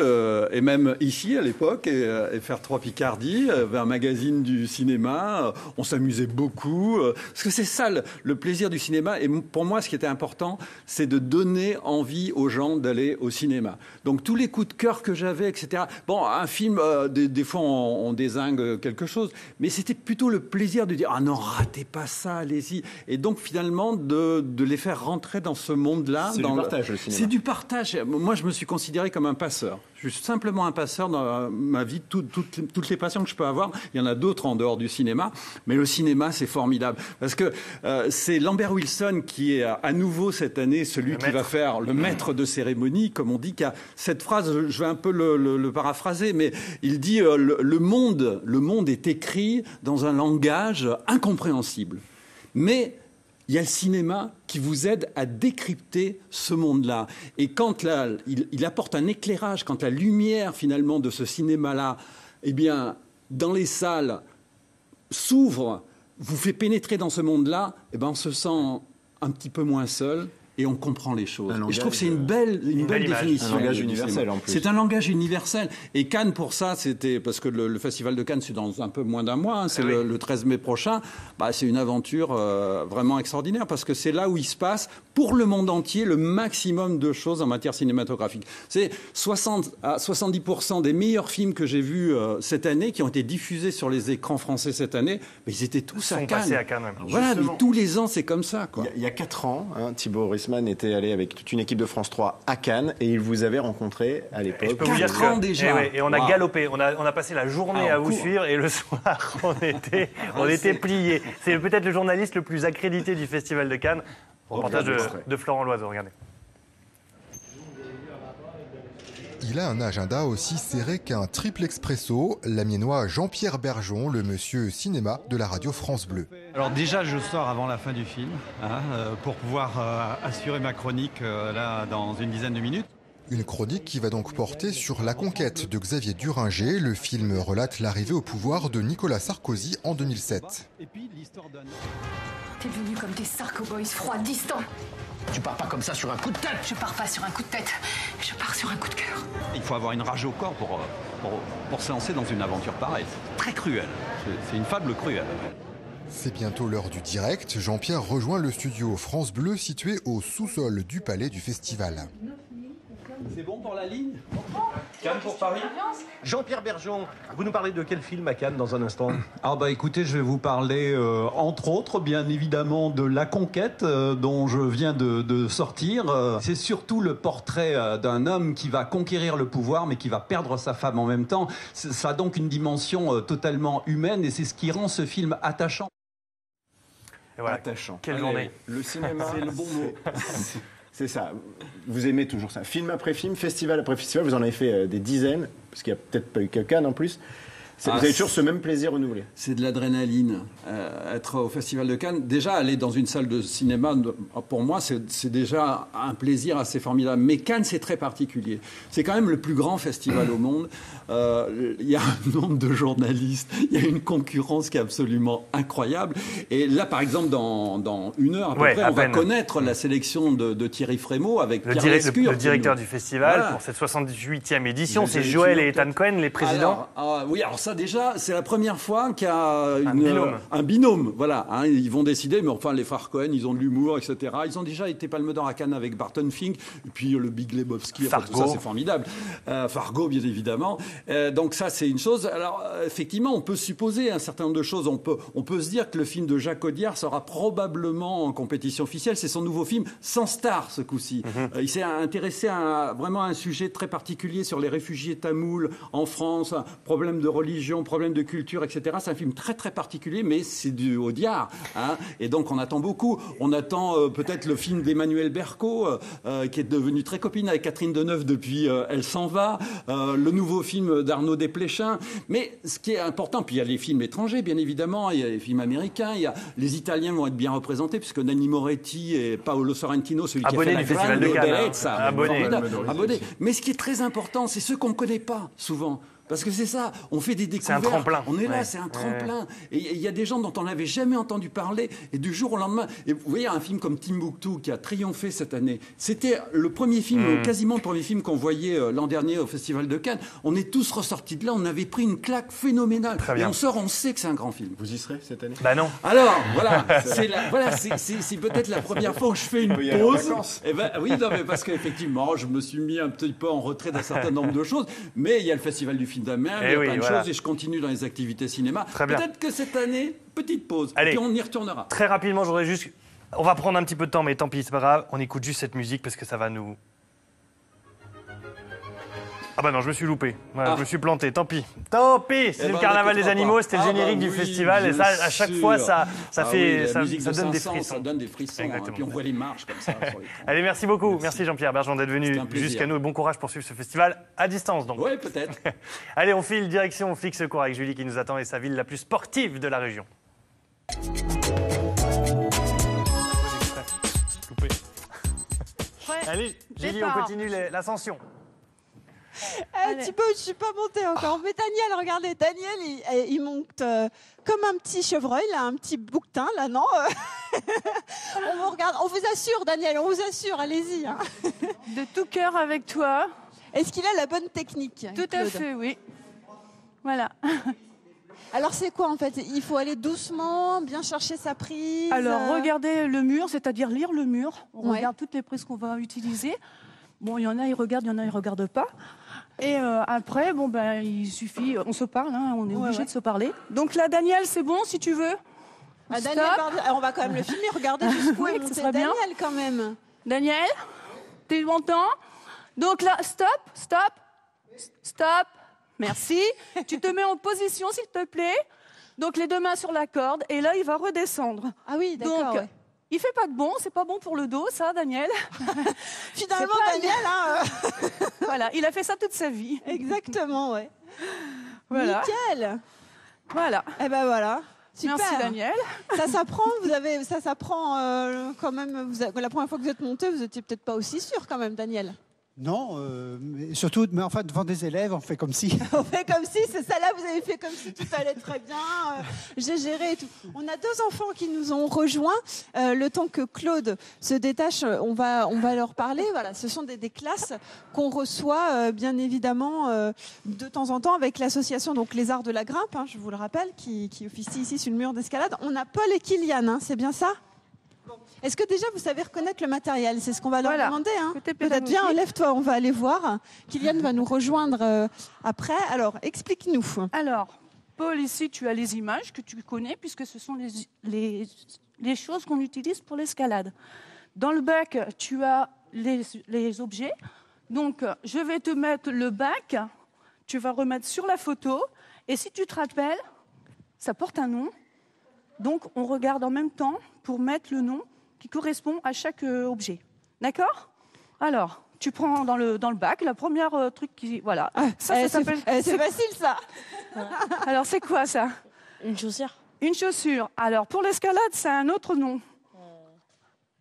Et même ici, à l'époque, et faire 3 Picardie, un magazine du cinéma. On s'amusait beaucoup. Parce que c'est ça, le plaisir du cinéma. Et pour moi, ce qui était important, c'est de donner envie aux gens d'aller au cinéma. Donc, tous les coups de cœur que j'avais, etc. Bon, un film, des fois, on dézingue quelque chose. Mais c'était plutôt le plaisir de dire « Ah non, ratez pas ça, allez-y ». Et donc, finalement, de les faire rentrer dans ce monde-là. C'est du partage, le cinéma. C'est du partage. Moi, je me suis considéré comme un passeur. Je suis simplement un passeur dans ma vie. Toutes les passions que je peux avoir, il y en a d'autres en dehors du cinéma. Mais le cinéma, c'est formidable. Parce que c'est Lambert Wilson qui est à nouveau cette année celui qui va faire le maître de cérémonie, comme on dit, qui a cette phrase, je vais un peu le paraphraser, mais il dit le monde est écrit dans un langage incompréhensible. Mais il y a le cinéma qui vous aide à décrypter ce monde-là. Et quand il apporte un éclairage, quand la lumière finalement de ce cinéma-là, eh bien, dans les salles, s'ouvre, vous fait pénétrer dans ce monde-là, eh ben, on se sent un petit peu moins seul. Et on comprend les choses. Et je trouve que c'est une belle définition. Un langage universel en plus. C'est un langage universel. Et Cannes, pour ça, c'était parce que le Festival de Cannes, c'est dans un peu moins d'un mois, hein, c'est le 13 mai prochain. C'est une aventure vraiment extraordinaire parce que c'est là où il se passe, pour le monde entier, le maximum de choses en matière cinématographique. C'est 60 à 70% des meilleurs films que j'ai vus cette année, qui ont été diffusés sur les écrans français cette année, mais ils étaient tous à Cannes. Passés à Cannes. Voilà, mais tous les ans, c'est comme ça, quoi. Il y a 4 ans, Thibaut Rissman était allé avec toute une équipe de France 3 à Cannes et il vous avait rencontré à l'époque. Je peux vous dire que, déjà. Et on a galopé, on a passé la journée à vous suivre et le soir on était pliés. C'est peut-être le journaliste le plus accrédité du Festival de Cannes. Reportage de Florent Loiseau, regardez. Il a un agenda aussi serré qu'un triple expresso, l'amiénois Jean-Pierre Bergeon, le monsieur cinéma de la radio France Bleu. Alors déjà, je sors avant la fin du film pour pouvoir assurer ma chronique là dans une dizaine de minutes. Une chronique qui va donc porter sur La Conquête de Xavier Duringer. Le film relate l'arrivée au pouvoir de Nicolas Sarkozy en 2007. T'es devenu comme tes Sarko-boys froids, distants. Tu pars pas comme ça sur un coup de tête. Je pars pas sur un coup de tête, je pars sur un coup de cœur. Il faut avoir une rage au corps pour se lancer dans une aventure pareille. C'est très cruel, c'est une fable cruelle. C'est bientôt l'heure du direct. Jean-Pierre rejoint le studio France Bleu situé au sous-sol du palais du festival. C'est bon pour la ligne? Cannes pour Paris. Jean-Pierre Bergeon, vous nous parlez de quel film à Cannes dans un instant? Ah bah écoutez, je vais vous parler entre autres bien évidemment de La Conquête dont je viens de sortir. C'est surtout le portrait d'un homme qui va conquérir le pouvoir mais qui va perdre sa femme en même temps. Ça a donc une dimension totalement humaine et c'est ce qui rend ce film attachant. Et voilà. Attachant. Quelle journée. Le cinéma, c'est le bon mot. C'est ça. Vous aimez toujours ça. Film après film, festival après festival, vous en avez fait des dizaines, parce qu'il n'y a peut-être pas eu que Cannes en plus. Vous avez toujours ce même plaisir renouvelé. C'est de l'adrénaline. Être au Festival de Cannes, déjà aller dans une salle de cinéma, pour moi, c'est déjà un plaisir assez formidable. Mais Cannes, c'est très particulier. C'est quand même le plus grand festival au monde. Il y a un nombre de journalistes, il y a une concurrence qui est absolument incroyable. Et là, par exemple, dans une heure à peu près, on va connaître la sélection de Thierry Frémaux avec Pierre Lescure. Le directeur du festival pour cette 78e édition. C'est Joël et Ethan Cohen, les présidents. Alors ça déjà, c'est la première fois qu'il y a un binôme. Voilà, hein, ils vont décider, mais enfin les frères Cohen, ils ont de l'humour, etc. Ils ont déjà été Palme d'Or à Cannes avec Barton Fink, et puis le Big Lebowski, enfin, tout ça c'est formidable. Fargo, bien évidemment. Donc ça c'est une chose. Alors effectivement, on peut supposer un certain nombre de choses. On peut se dire que le film de Jacques Audiard sera probablement en compétition officielle. C'est son nouveau film sans star ce coup-ci. Il s'est intéressé vraiment à un sujet très particulier sur les réfugiés tamouls en France, problème de religion, problème de culture, etc. C'est un film très très particulier, mais c'est du Audiard, hein, et donc on attend beaucoup. On attend peut-être le film d'Emmanuel Berco, qui est devenu très copine avec Catherine Deneuve depuis Elle s'en va, le nouveau film d'Arnaud Desplechin. Mais ce qui est important, puis il y a les films étrangers, bien évidemment, il y a les films américains, les Italiens vont être bien représentés, puisque Nanni Moretti et Paolo Sorrentino, celui qui a fait la Grande Bellezza, abonné. Mais ce qui est très important, c'est ceux qu'on ne connaît pas souvent. Parce que c'est ça, on fait des découvertes. C'est un tremplin. On est là, c'est un tremplin. Et il y a des gens dont on n'avait jamais entendu parler, et du jour au lendemain. Et vous voyez, un film comme Timbuktu qui a triomphé cette année, c'était le premier film, quasiment le premier film qu'on voyait l'an dernier au Festival de Cannes. On est tous ressortis de là, on avait pris une claque phénoménale. Très bien. Et on sort, on sait que c'est un grand film. Vous y serez cette année? Bah non. Alors, voilà, c'est peut-être la première fois où je fais une pause. Et ben, oui, non, mais parce qu'effectivement, je me suis mis un petit peu en retrait d'un certain nombre de choses. Mais il y a le Festival du film d'Amiens, il y a plein de choses, et je continue dans les activités cinéma. Peut-être que cette année, petite pause, et puis on y retournera. Très rapidement, je voudrais juste... On va prendre un petit peu de temps, mais tant pis, c'est pas grave. On écoute juste cette musique parce que ça va nous... Ah bah non, je me suis loupé. Voilà, je me suis planté, tant pis. Tant pis, c'est le carnaval des animaux, c'était le générique du festival, et ça, à chaque fois, ça donne des frissons. Ça donne des frissons, et puis on voit les marches comme ça. Sur les Allez, merci beaucoup. Merci Jean-Pierre Bergeon d'être venu jusqu'à nous. Bon courage pour suivre ce festival à distance, donc. Oui, peut-être. Allez, on file direction Flix Secours avec Julie qui nous attend et sa ville la plus sportive de la région. Allez, Julie, on continue l'ascension. Thibaut, je ne suis pas montée encore. Mais Daniel, regardez, Daniel, il monte comme un petit chevreuil, là, un petit bouquetin, là, non On vous regarde, on vous assure, Daniel, on vous assure, allez-y. Hein. De tout cœur avec toi. Est-ce qu'il a la bonne technique, Tout à fait, oui. Voilà. Alors c'est quoi en fait? Il faut aller doucement, bien chercher sa prise. Alors regardez le mur, c'est-à-dire lire le mur. On regarde toutes les prises qu'on va utiliser. Bon, il y en a, ils regardent, il y en a, ils ne regardent pas. Et après, bon, ben, il suffit, on se parle, hein, on est obligé de se parler. Donc là, Daniel, c'est bon, si tu veux. Daniel, on va quand même le filmer, regardez jusqu'où est monté Daniel quand même. Daniel, t'es content? Donc là, stop. Merci. Tu te mets en position, s'il te plaît. Donc les deux mains sur la corde, et là, il va redescendre. Ah oui, d'accord. Donc, il fait pas de bon, c'est pas bon pour le dos, ça, Daniel. Finalement, Daniel, voilà, il a fait ça toute sa vie. Exactement, ouais. Voilà. Nickel. Voilà. Eh ben voilà. Super. Merci, Daniel. Ça s'apprend. Ça s'apprend quand même. La première fois que vous êtes monté, vous étiez peut-être pas aussi sûr quand même, Daniel. Non, mais surtout, mais enfin, devant des élèves, on fait comme si. On fait comme si, c'est ça là, vous avez fait comme si tout allait très bien, j'ai géré et tout. On a 2 enfants qui nous ont rejoints. Le temps que Claude se détache, on va leur parler. Voilà, ce sont des classes qu'on reçoit, bien évidemment, de temps en temps avec l'association donc Les Arts de la Grimpe, hein, je vous le rappelle, qui officie ici sur le mur d'escalade. On a Paul et Kylian, hein, c'est bien ça? Bon, Est-ce que déjà vous savez reconnaître le matériel? C'est ce qu'on va leur Voilà. demander. Hein. Côté Peut-être pédagogique. viens, lève-toi, on va aller voir. Kylian va nous rejoindre après. Alors, explique-nous. Alors, Paul, ici, tu as les images que tu connais, puisque ce sont les choses qu'on utilise pour l'escalade. Dans le bac, tu as les objets. Donc, je vais te mettre le bac, tu vas remettre sur la photo, et si tu te rappelles, ça porte un nom. Donc, on regarde en même temps pour mettre le nom qui correspond à chaque objet. D'accord? Alors, tu prends dans le bac la première truc qui... Voilà. Ça s'appelle... C'est facile, ça. Alors, c'est quoi, ça? Une chaussure. Une chaussure. Alors, pour l'escalade, c'est un autre nom.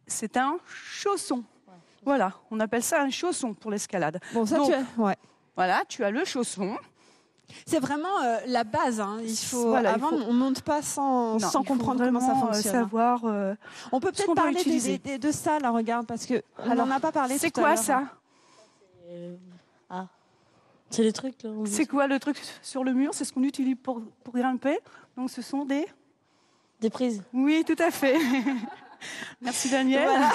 C'est un chausson. Voilà, on appelle ça un chausson pour l'escalade. Bon, ça, donc, ouais. Voilà, tu as le chausson. C'est vraiment la base. Hein. Il faut, Voilà, avant, on ne monte pas sans comprendre comment ça fonctionne. Savoir, on peut peut-être parler de ça, là, regarde, parce qu'on n'en a pas parlé tout à l'heure. C'est quoi ça? C'est les trucs, là. C'est quoi le truc sur le mur? C'est ce qu'on utilise pour grimper. Donc, ce sont des prises. Oui, tout à fait. Merci, Daniel. Voilà.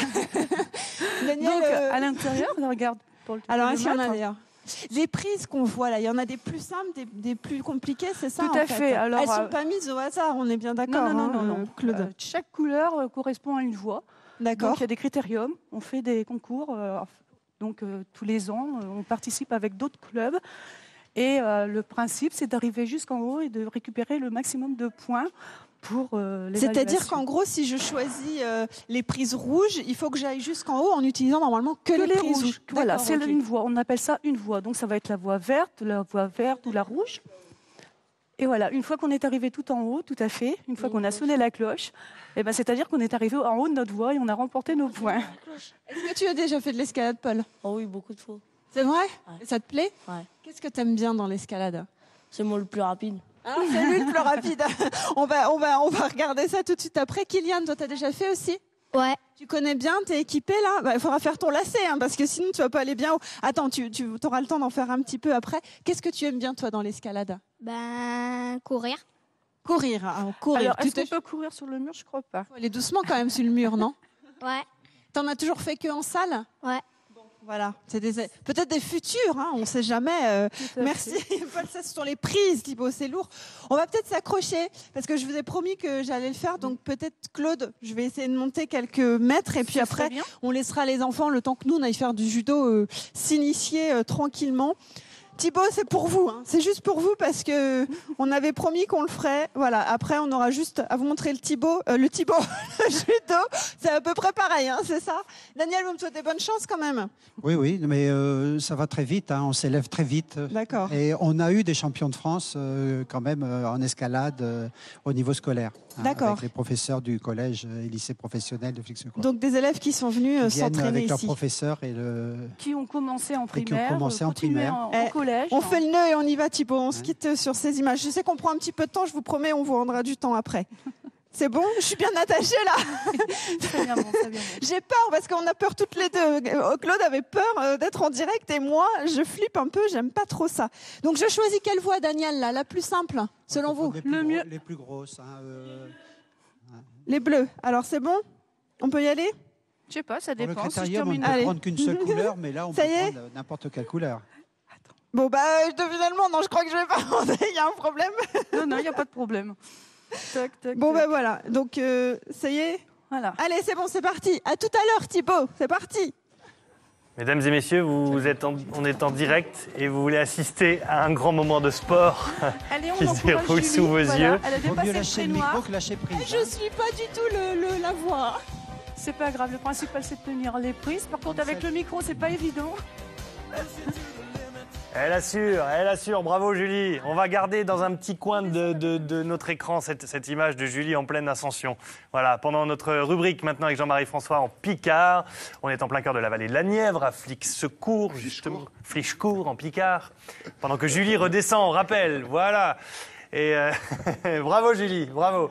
Daniel, donc, à l'intérieur, regarde. Alors, ici, on a d'ailleurs les prises qu'on voit là, il y en a des plus simples, des plus compliquées, c'est ça? Tout à fait. Alors, elles ne sont pas mises au hasard, on est bien d'accord. Non, Claude. Chaque couleur correspond à une voie. D'accord. Donc, il y a des critériums. On fait des concours. Donc, tous les ans, on participe avec d'autres clubs. Et le principe, c'est d'arriver jusqu'en haut et de récupérer le maximum de points pour l'évaluation. C'est-à-dire qu'en gros, si je choisis les prises rouges, il faut que j'aille jusqu'en haut en utilisant normalement que les prises rouges. Voilà, c'est une voie. On appelle ça une voie. Donc, ça va être la voie verte ou la rouge. Et voilà, une fois qu'on est arrivé tout en haut, tout à fait, une fois qu'on a sonné la cloche, eh ben, c'est-à-dire qu'on est arrivé en haut de notre voie et on a remporté nos points. Est-ce que tu as déjà fait de l'escalade, Paul? Oh oui, beaucoup de fois. C'est vrai? Ouais. Et ça te plaît? Ouais. Qu'est-ce que tu aimes bien dans l'escalade? C'est moi le plus rapide. Ah, c'est lui le plus rapide. on va regarder ça tout de suite après. Kylian, toi, tu as déjà fait aussi? Ouais. Tu connais bien, tu es équipé là? Il faudra faire ton lacet, hein, parce que sinon tu vas pas aller bien haut. Attends, tu auras le temps d'en faire un petit peu après. Qu'est-ce que tu aimes bien, toi, dans l'escalade? Courir. Courir. Alors, est-ce qu'on peut courir sur le mur? Je crois pas. Faut aller doucement quand même sur le mur, non? Ouais. T'en as toujours fait que en salle? Ouais. Voilà, c'est peut-être des futurs, hein, on ne sait jamais. Merci, Paul, ça ce sont les prises, Thibaut, c'est lourd. On va peut-être s'accrocher, parce que je vous ai promis que j'allais le faire, donc peut-être Claude, je vais essayer de monter quelques mètres, et puis après, on laissera les enfants, le temps que nous, on aille faire du judo, s'initier tranquillement. Thibaut, c'est pour vous, hein. C'est juste pour vous parce que on avait promis qu'on le ferait. Voilà. Après, on aura juste à vous montrer le judo, c'est à peu près pareil, hein, c'est ça. Daniel, vous me souhaitez bonne chance quand même. Oui, mais ça va très vite, hein, on s'élève très vite. D'accord. Et on a eu des champions de France quand même en escalade au niveau scolaire. D'accord. Avec les professeurs du collège et lycée professionnel de Flixecourt. Donc des élèves qui sont venus s'entraîner avec ici. leurs professeurs qui ont commencé en primaire, qui ont commencé en primaire. En collège. On fait le nœud et on y va, Thibaut. On se quitte sur ces images. Je sais qu'on prend un petit peu de temps, je vous promets, on vous rendra du temps après. C'est bon? Je suis bien attachée là. Très bien, bon. J'ai peur parce qu'on a peur toutes les deux. Claude avait peur d'être en direct et moi, je flippe un peu, j'aime pas trop ça. Donc je choisis quelle voie, Daniel, là, la plus simple, selon vous? Les plus grosses. Hein, Les bleus. Alors c'est bon? On peut y aller? Je sais pas, ça dépend. Pour le critérium, on ne peut prendre qu'une seule couleur, mais là, on peut prendre n'importe quelle couleur. Bon, finalement, non, je crois que je vais pas demander, il y a un problème. Non, il n'y a pas de problème. Toc, toc, bon, toc. Voilà, donc ça y est. Voilà. Allez, c'est bon, c'est parti. À tout à l'heure, Thibaut, c'est parti. Mesdames et messieurs, on est en direct et vous voulez assister à un grand moment de sport qui se déroule sous vos yeux. Elle a dépassé le trait noir. Je suis pas du tout la voix. C'est pas grave, le principal c'est de tenir les prises. Par contre, avec le micro, c'est pas évident. Elle assure, bravo Julie. On va garder dans un petit coin de notre écran cette image de Julie en pleine ascension. Voilà, pendant notre rubrique maintenant avec Jean-Marie François en Picard, on est en plein cœur de la vallée de la Nièvre, à Flixecourt, justement, Flixecourt en Picard. Pendant que Julie redescend, on rappelle, voilà. Et bravo Julie, bravo.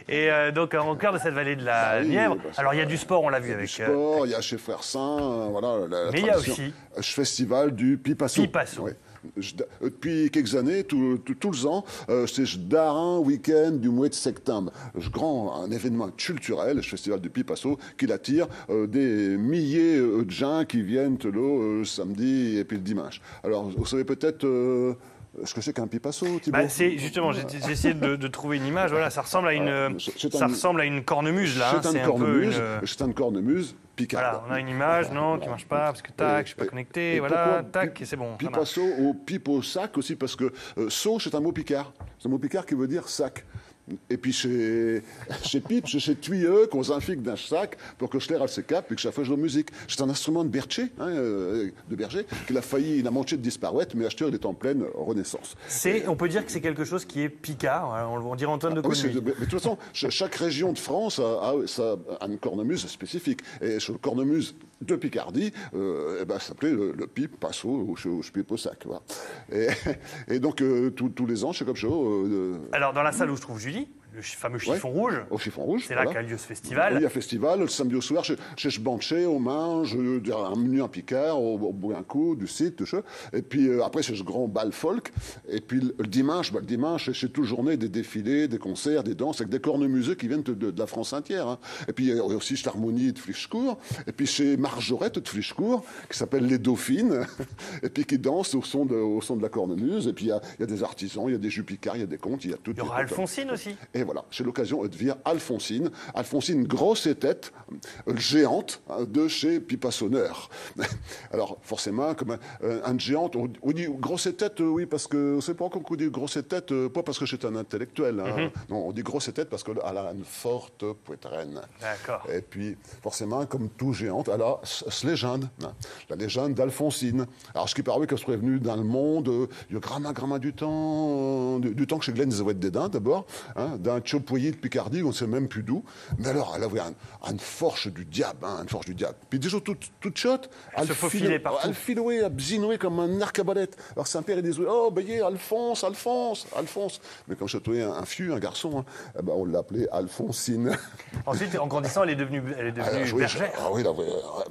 Et donc au cœur de cette vallée de la Nièvre, alors il y a du sport, on l'a vu avec... Du sport, il y a chez Frères Saint, voilà. Mais il y a aussi... Festival du Pipasso. Oui. Depuis quelques années, tous les ans, c'est un week-end du mois de septembre. Un événement culturel, le festival du Pipasso, qui attire des milliers de gens qui viennent le samedi et puis le dimanche. Alors, vous savez peut-être... ce que c'est qu'un pipasso, Thibaut? C'est justement, j'ai essayé de trouver une image. Voilà, ça ressemble à une cornemuse là. C'est une cornemuse picarde. Voilà, on a une image, non, qui marche pas parce que tac, je suis pas connecté. Voilà, tac, et c'est bon. Pipasso ou pipo sac aussi parce que so c'est un mot picard. C'est un mot picard qui veut dire sac. Et puis chez Pipe, chez Tuyeux, qu'on s'infique d'un sac pour que je l'air se cap et que ça fasse de la musique. C'est un instrument de berger, de berger, qu'il il a manqué de disparaître, mais acheteur il est en pleine renaissance. On peut dire que c'est quelque chose qui est picard, on dirait Antoine de Coligny. Mais de toute façon, chaque région de France a une cornemuse spécifique. Et sur le cornemuse de Picardie, ça s'appelait le pipe passo ou pipe au sac. Voilà. Et donc, tous les ans, c'est comme ça. Alors, dans la salle où se trouve Julie, le fameux chiffon rouge. Au chiffon rouge. C'est là qu'a lieu ce festival. Oui, il y a festival. Le samedi au soir, je banchais, on mange, un menu en Picard, au bout un coup, du site, tout ça. Et puis après, c'est ce grand bal folk. Et puis le dimanche, c'est toute journée des défilés, des concerts, des danses, avec des cornemuseux qui viennent de la France entière. Hein. Et puis il y a aussi l'harmonie de Flichcourt. Et puis chez Marjorette de Flichcourt, qui s'appelle Les Dauphines, et puis qui dansent au son de la cornemuse. Et puis il y a des artisans, il y a des jus picards, il y a des contes, il y a tout. Il y aura Alphonsine aussi. Et voilà, c'est l'occasion de voir Alphonsine. Alphonsine, grosse tête, géante, de chez Pipassonneur. Alors, forcément, comme un géante, on dit grosse tête, oui, parce que c'est pas encore qu'on dit grosse tête, pas parce que c'est un intellectuel. Hein. Non, on dit grosse tête parce qu'elle a une forte poitrine. D'accord. Et puis, forcément, comme tout géante, elle a cette légende, hein, la légende d'Alphonsine. Alors, ce qui paraît qu'elle serait venue dans le monde, il y a grama du temps que chez Glenn Zawed Dédain, d'abord, hein, d'un Tchopoyer de Picardie, on ne sait même plus d'où. Mais alors, elle avait une force du diable, une force du diable. Puis déjà, toute chotte, elle se faufilait partout. Elle filait, elle bzinouait comme un arcabalette. Alors Saint-Père, il disait, oh, ben, Alphonse. Mais comme châteauait un fieu, un garçon, hein, on l'appelait Alphonsine. Ensuite, en grandissant, elle est devenue bergère. Ah oui,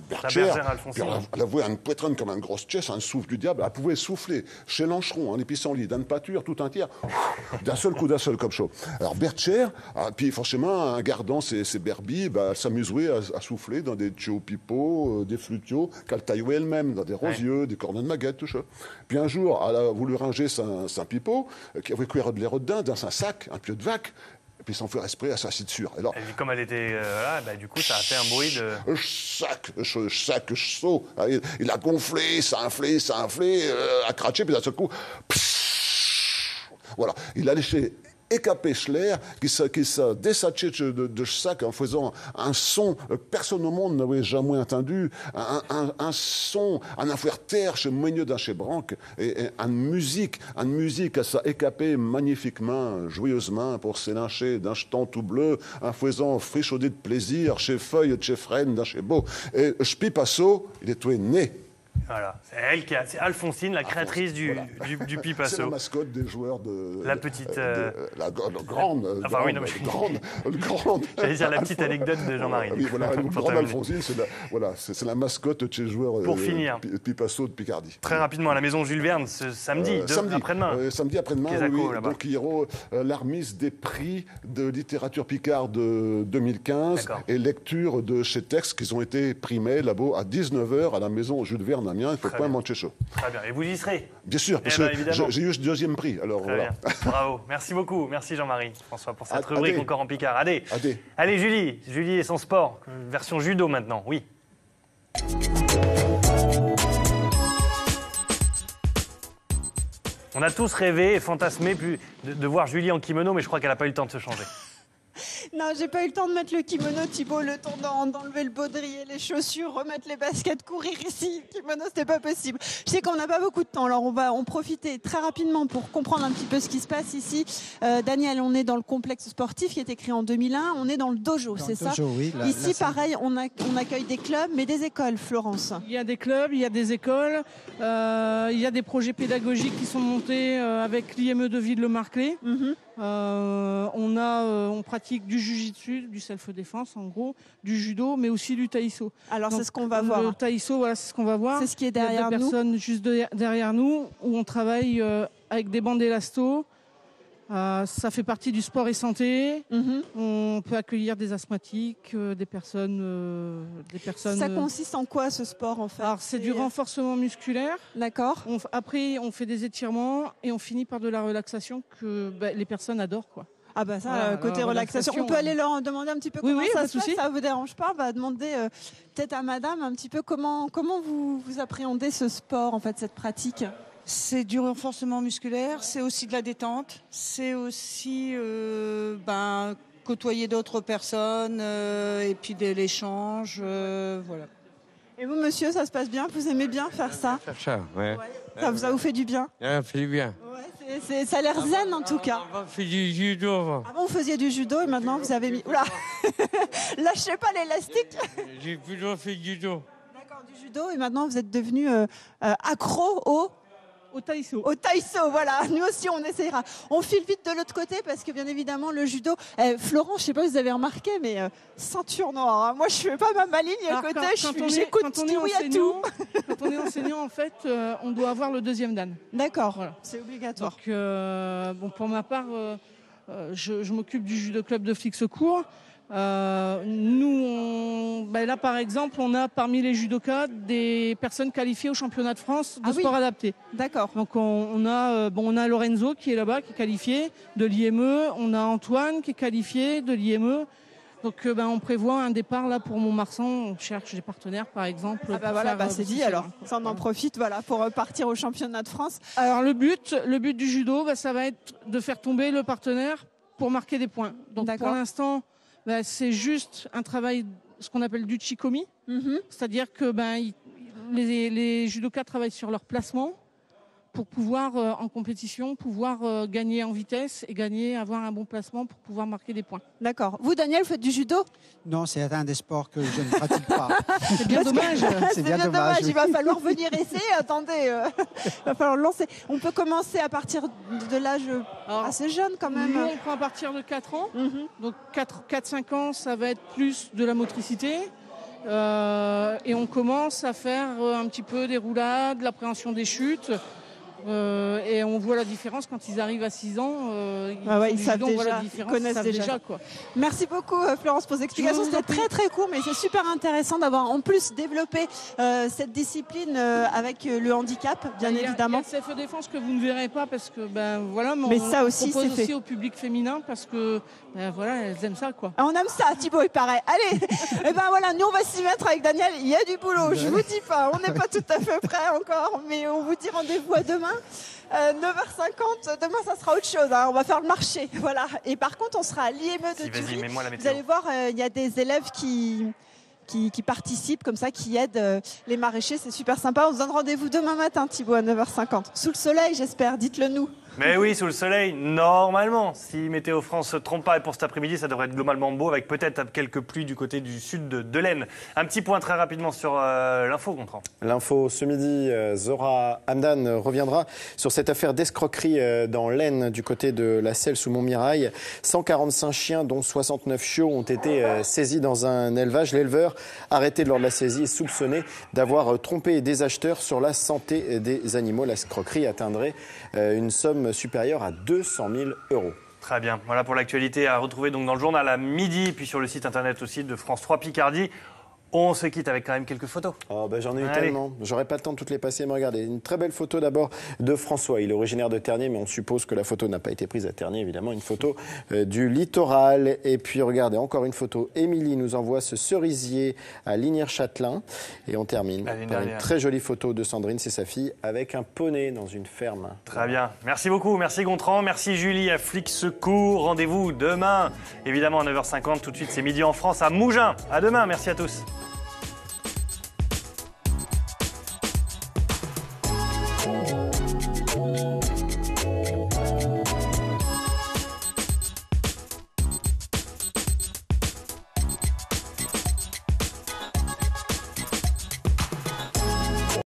bergère Alphonsine. Elle avait une poitrine comme une grosse chaise, un souffle du diable. Elle pouvait souffler chez Lancheron, en pissenlit, d'une pâture, tout un tiers, d'un seul coup comme chaud. Alors bergère, puis forcément, en gardant ses berbies, elle s'amusait à souffler dans des tchao-pipo, des flutios, qu'elle taillait elle-même, dans des rosieux, des cornes de maguette, tout ça. Puis un jour, elle a voulu ranger son pipeau, qui avait cuire de l'air dedans, dans un sac, un pieu de vac. Et puis sans faire esprit, elle s'assit dessus. Alors, et comme elle était là, du coup, ça a fait un bruit de... Sac chaud. Il a gonflé, ça a inflé, a craché, puis d'un seul coup... Voilà, il a laissé écapé l'air qui s'est dessatché de sac en faisant un son que personne au monde n'avait jamais entendu, un son, un affaire terre chez Moigneux d'un chez Branque, et une musique qui s'est écapé magnifiquement, joyeusement, pour s'élancer d'un jeton tout bleu, en faisant frichaudé de plaisir chez Feuille, chez Fresne, d'un chez Beau. Et Pipasso, il est tout né. Voilà, c'est Alphonsine, la créatrice du Pipasso. C'est la mascotte des joueurs de... La petite... la grande... Enfin oui, non, mais... grande... J'allais dire la petite anecdote de Jean-Marie. Oui, voilà, une grande Alphonsine, c'est la mascotte de ces joueurs Pour finir. Pipasso de Picardie. Très rapidement, à la maison Jules Verne, ce samedi après-demain. Samedi après-demain, oui. Donc il y aura la remise des prix de littérature picarde de 2015 et lecture de ces textes qui ont été primés là-bas à 19h à la maison Jules Verne. Il ne faut pas manquer chaud. Très bien. Et vous y serez? Bien sûr, parce que j'ai eu le deuxième prix. Alors, voilà. Bravo. Merci beaucoup. Merci Jean-Marie, François, pour cette rubrique encore en Picard. Allez, Julie et son sport. Version judo maintenant, oui. On a tous rêvé et fantasmé de voir Julie en kimono, mais je crois qu'elle n'a pas eu le temps de se changer. Non, j'ai pas eu le temps de mettre le kimono, Thibaut, le temps d'enlever le baudrier, les chaussures, remettre les baskets, courir ici. Le kimono, c'était pas possible. Je sais qu'on n'a pas beaucoup de temps, alors on va en profiter très rapidement pour comprendre un petit peu ce qui se passe ici. Daniel, on est dans le complexe sportif qui est écrit en 2001. On est dans le dojo, c'est ça? Oui, ici, pareil, on accueille des clubs, mais des écoles, Florence. Il y a des clubs, il y a des écoles, il y a des projets pédagogiques qui sont montés avec l'IME de Ville-le-Marclay. On pratique du jiu-jitsu, du self-défense en gros, du judo, mais aussi du taïso. Alors c'est ce qu'on va voir. Le taïso, voilà, c'est ce qu'on va voir. C'est ce qui est derrière nous. Il y a deux personnes juste derrière nous où on travaille avec des bandes élasto. Ça fait partie du sport et santé. On peut accueillir des asthmatiques, des personnes. Ça consiste en quoi ce sport en fait? Alors c'est du renforcement musculaire. D'accord. Après on fait des étirements et on finit par de la relaxation que les personnes adorent quoi. Ah bah ça, côté relaxation. On peut aller leur demander un petit peu comment ça se passe, ça vous dérange pas? On va demander peut-être à madame un petit peu comment vous appréhendez ce sport, en fait, cette pratique. C'est du renforcement musculaire, c'est aussi de la détente, c'est aussi côtoyer d'autres personnes et puis de l'échange, voilà. Et vous, monsieur, ça se passe bien? Vous aimez bien faire ça? Faire ça, ouais. Ça vous fait du bien? Ça fait du bien. Ouais, ça a l'air zen en tout cas. On fait du judo avant. Avant, vous faisiez du judo et maintenant vous avez mis... Oula. Lâchez pas l'élastique. J'ai plutôt fait du judo. D'accord, du judo et maintenant vous êtes devenu accro au taïso. Au taïso, voilà. Nous aussi, on essayera. On file vite de l'autre côté parce que, bien évidemment, le judo... Florent, je ne sais pas si vous avez remarqué, mais ceinture noire. Hein. Moi, je ne fais pas ma ligne à côté. J'écoute tout, oui à tout. Quand on est enseignant, en fait, on doit avoir le deuxième dan. D'accord, voilà. C'est obligatoire. Donc, pour ma part, je m'occupe du judo club de Flixecourt. Là par exemple, on a parmi les judokas des personnes qualifiées au championnat de France de sport adapté. D'accord. Donc on a Lorenzo qui est là-bas, qui est qualifié de l'IME. On a Antoine qui est qualifié de l'IME. Donc on prévoit un départ là pour Montmarsan. On cherche des partenaires par exemple. C'est dit alors. Ça on en profite pour partir au championnat de France. Alors le but du judo, ça va être de faire tomber le partenaire pour marquer des points. Donc pour l'instant, c'est juste un travail, ce qu'on appelle du chikomi. C'est-à-dire que les judokas travaillent sur leur placement pour pouvoir, en compétition, gagner en vitesse et avoir un bon placement pour pouvoir marquer des points. D'accord. Vous, Daniel, vous faites du judo? Non, c'est un des sports que je ne pratique pas. C'est bien dommage. C'est bien dommage. Il va falloir venir essayer. Attendez, il va falloir lancer. On peut commencer à partir de l'âge assez jeune quand même. Nous, on prend à partir de 4 ans. Donc 4-5 ans, ça va être plus de la motricité. Et on commence à faire un petit peu des roulades, l'appréhension des chutes. Et on voit la différence quand ils arrivent à 6 ans. Ils savent déjà, ils connaissent déjà. Quoi. Merci beaucoup Florence pour vos explications. C'était très très court, mais c'est super intéressant d'avoir en plus développé cette discipline avec le handicap, bien évidemment. Il y a le self-défense que vous ne verrez pas parce que mais ça aussi, propose c'est aussi au public féminin parce que elles aiment ça quoi. On aime ça, Thibaut, il paraît. Allez, nous on va s'y mettre avec Daniel. Il y a du boulot, je vous dis pas. On n'est pas tout à fait prêts encore, mais on vous dit rendez-vous à demain. 9h50, demain ça sera autre chose, hein. On va faire le marché, voilà. Et par contre on sera à l'IME de Thury. Vous allez voir, il y a des élèves qui participent comme ça, qui aident les maraîchers, c'est super sympa. On se donne rendez-vous demain matin, Thibaut, à 9h50. Sous le soleil, j'espère, dites-le nous. Mais oui, sous le soleil, normalement. Si Météo France ne se trompe pas, et pour cet après-midi, ça devrait être globalement beau, avec peut-être quelques pluies du côté du sud de l'Aisne. Un petit point très rapidement sur l'info, Gontran. L'info ce midi, Zora Hamdan reviendra sur cette affaire d'escroquerie dans l'Aisne, du côté de la Selle sous Montmirail. 145 chiens, dont 69 chiots, ont été saisis dans un élevage. L'éleveur, arrêté lors de la saisie, est soupçonné d'avoir trompé des acheteurs sur la santé des animaux. L'escroquerie atteindrait une somme supérieure à 200 000 €. Très bien. Voilà pour l'actualité à retrouver donc dans le journal à midi, puis sur le site internet aussi de France 3 Picardie. On se quitte avec quand même quelques photos. Oh ben j'en ai eu Allez. tellement. J'aurais pas le temps de toutes les passer, mais regardez. Une très belle photo d'abord de François. Il est originaire de Ternier, mais on suppose que la photo n'a pas été prise à Ternier, évidemment. Une photo du littoral. Et puis regardez, encore une photo. Émilie nous envoie ce cerisier à Lignières-Châtelain. Et on termine par une très jolie photo de Sandrine, c'est sa fille, avec un poney dans une ferme. Très bien. Merci beaucoup. Merci Gontran. Merci Julie à Flics Secours. Rendez-vous demain, évidemment à 9h50. Tout de suite, c'est midi en France à Mougins. À demain. Merci à tous.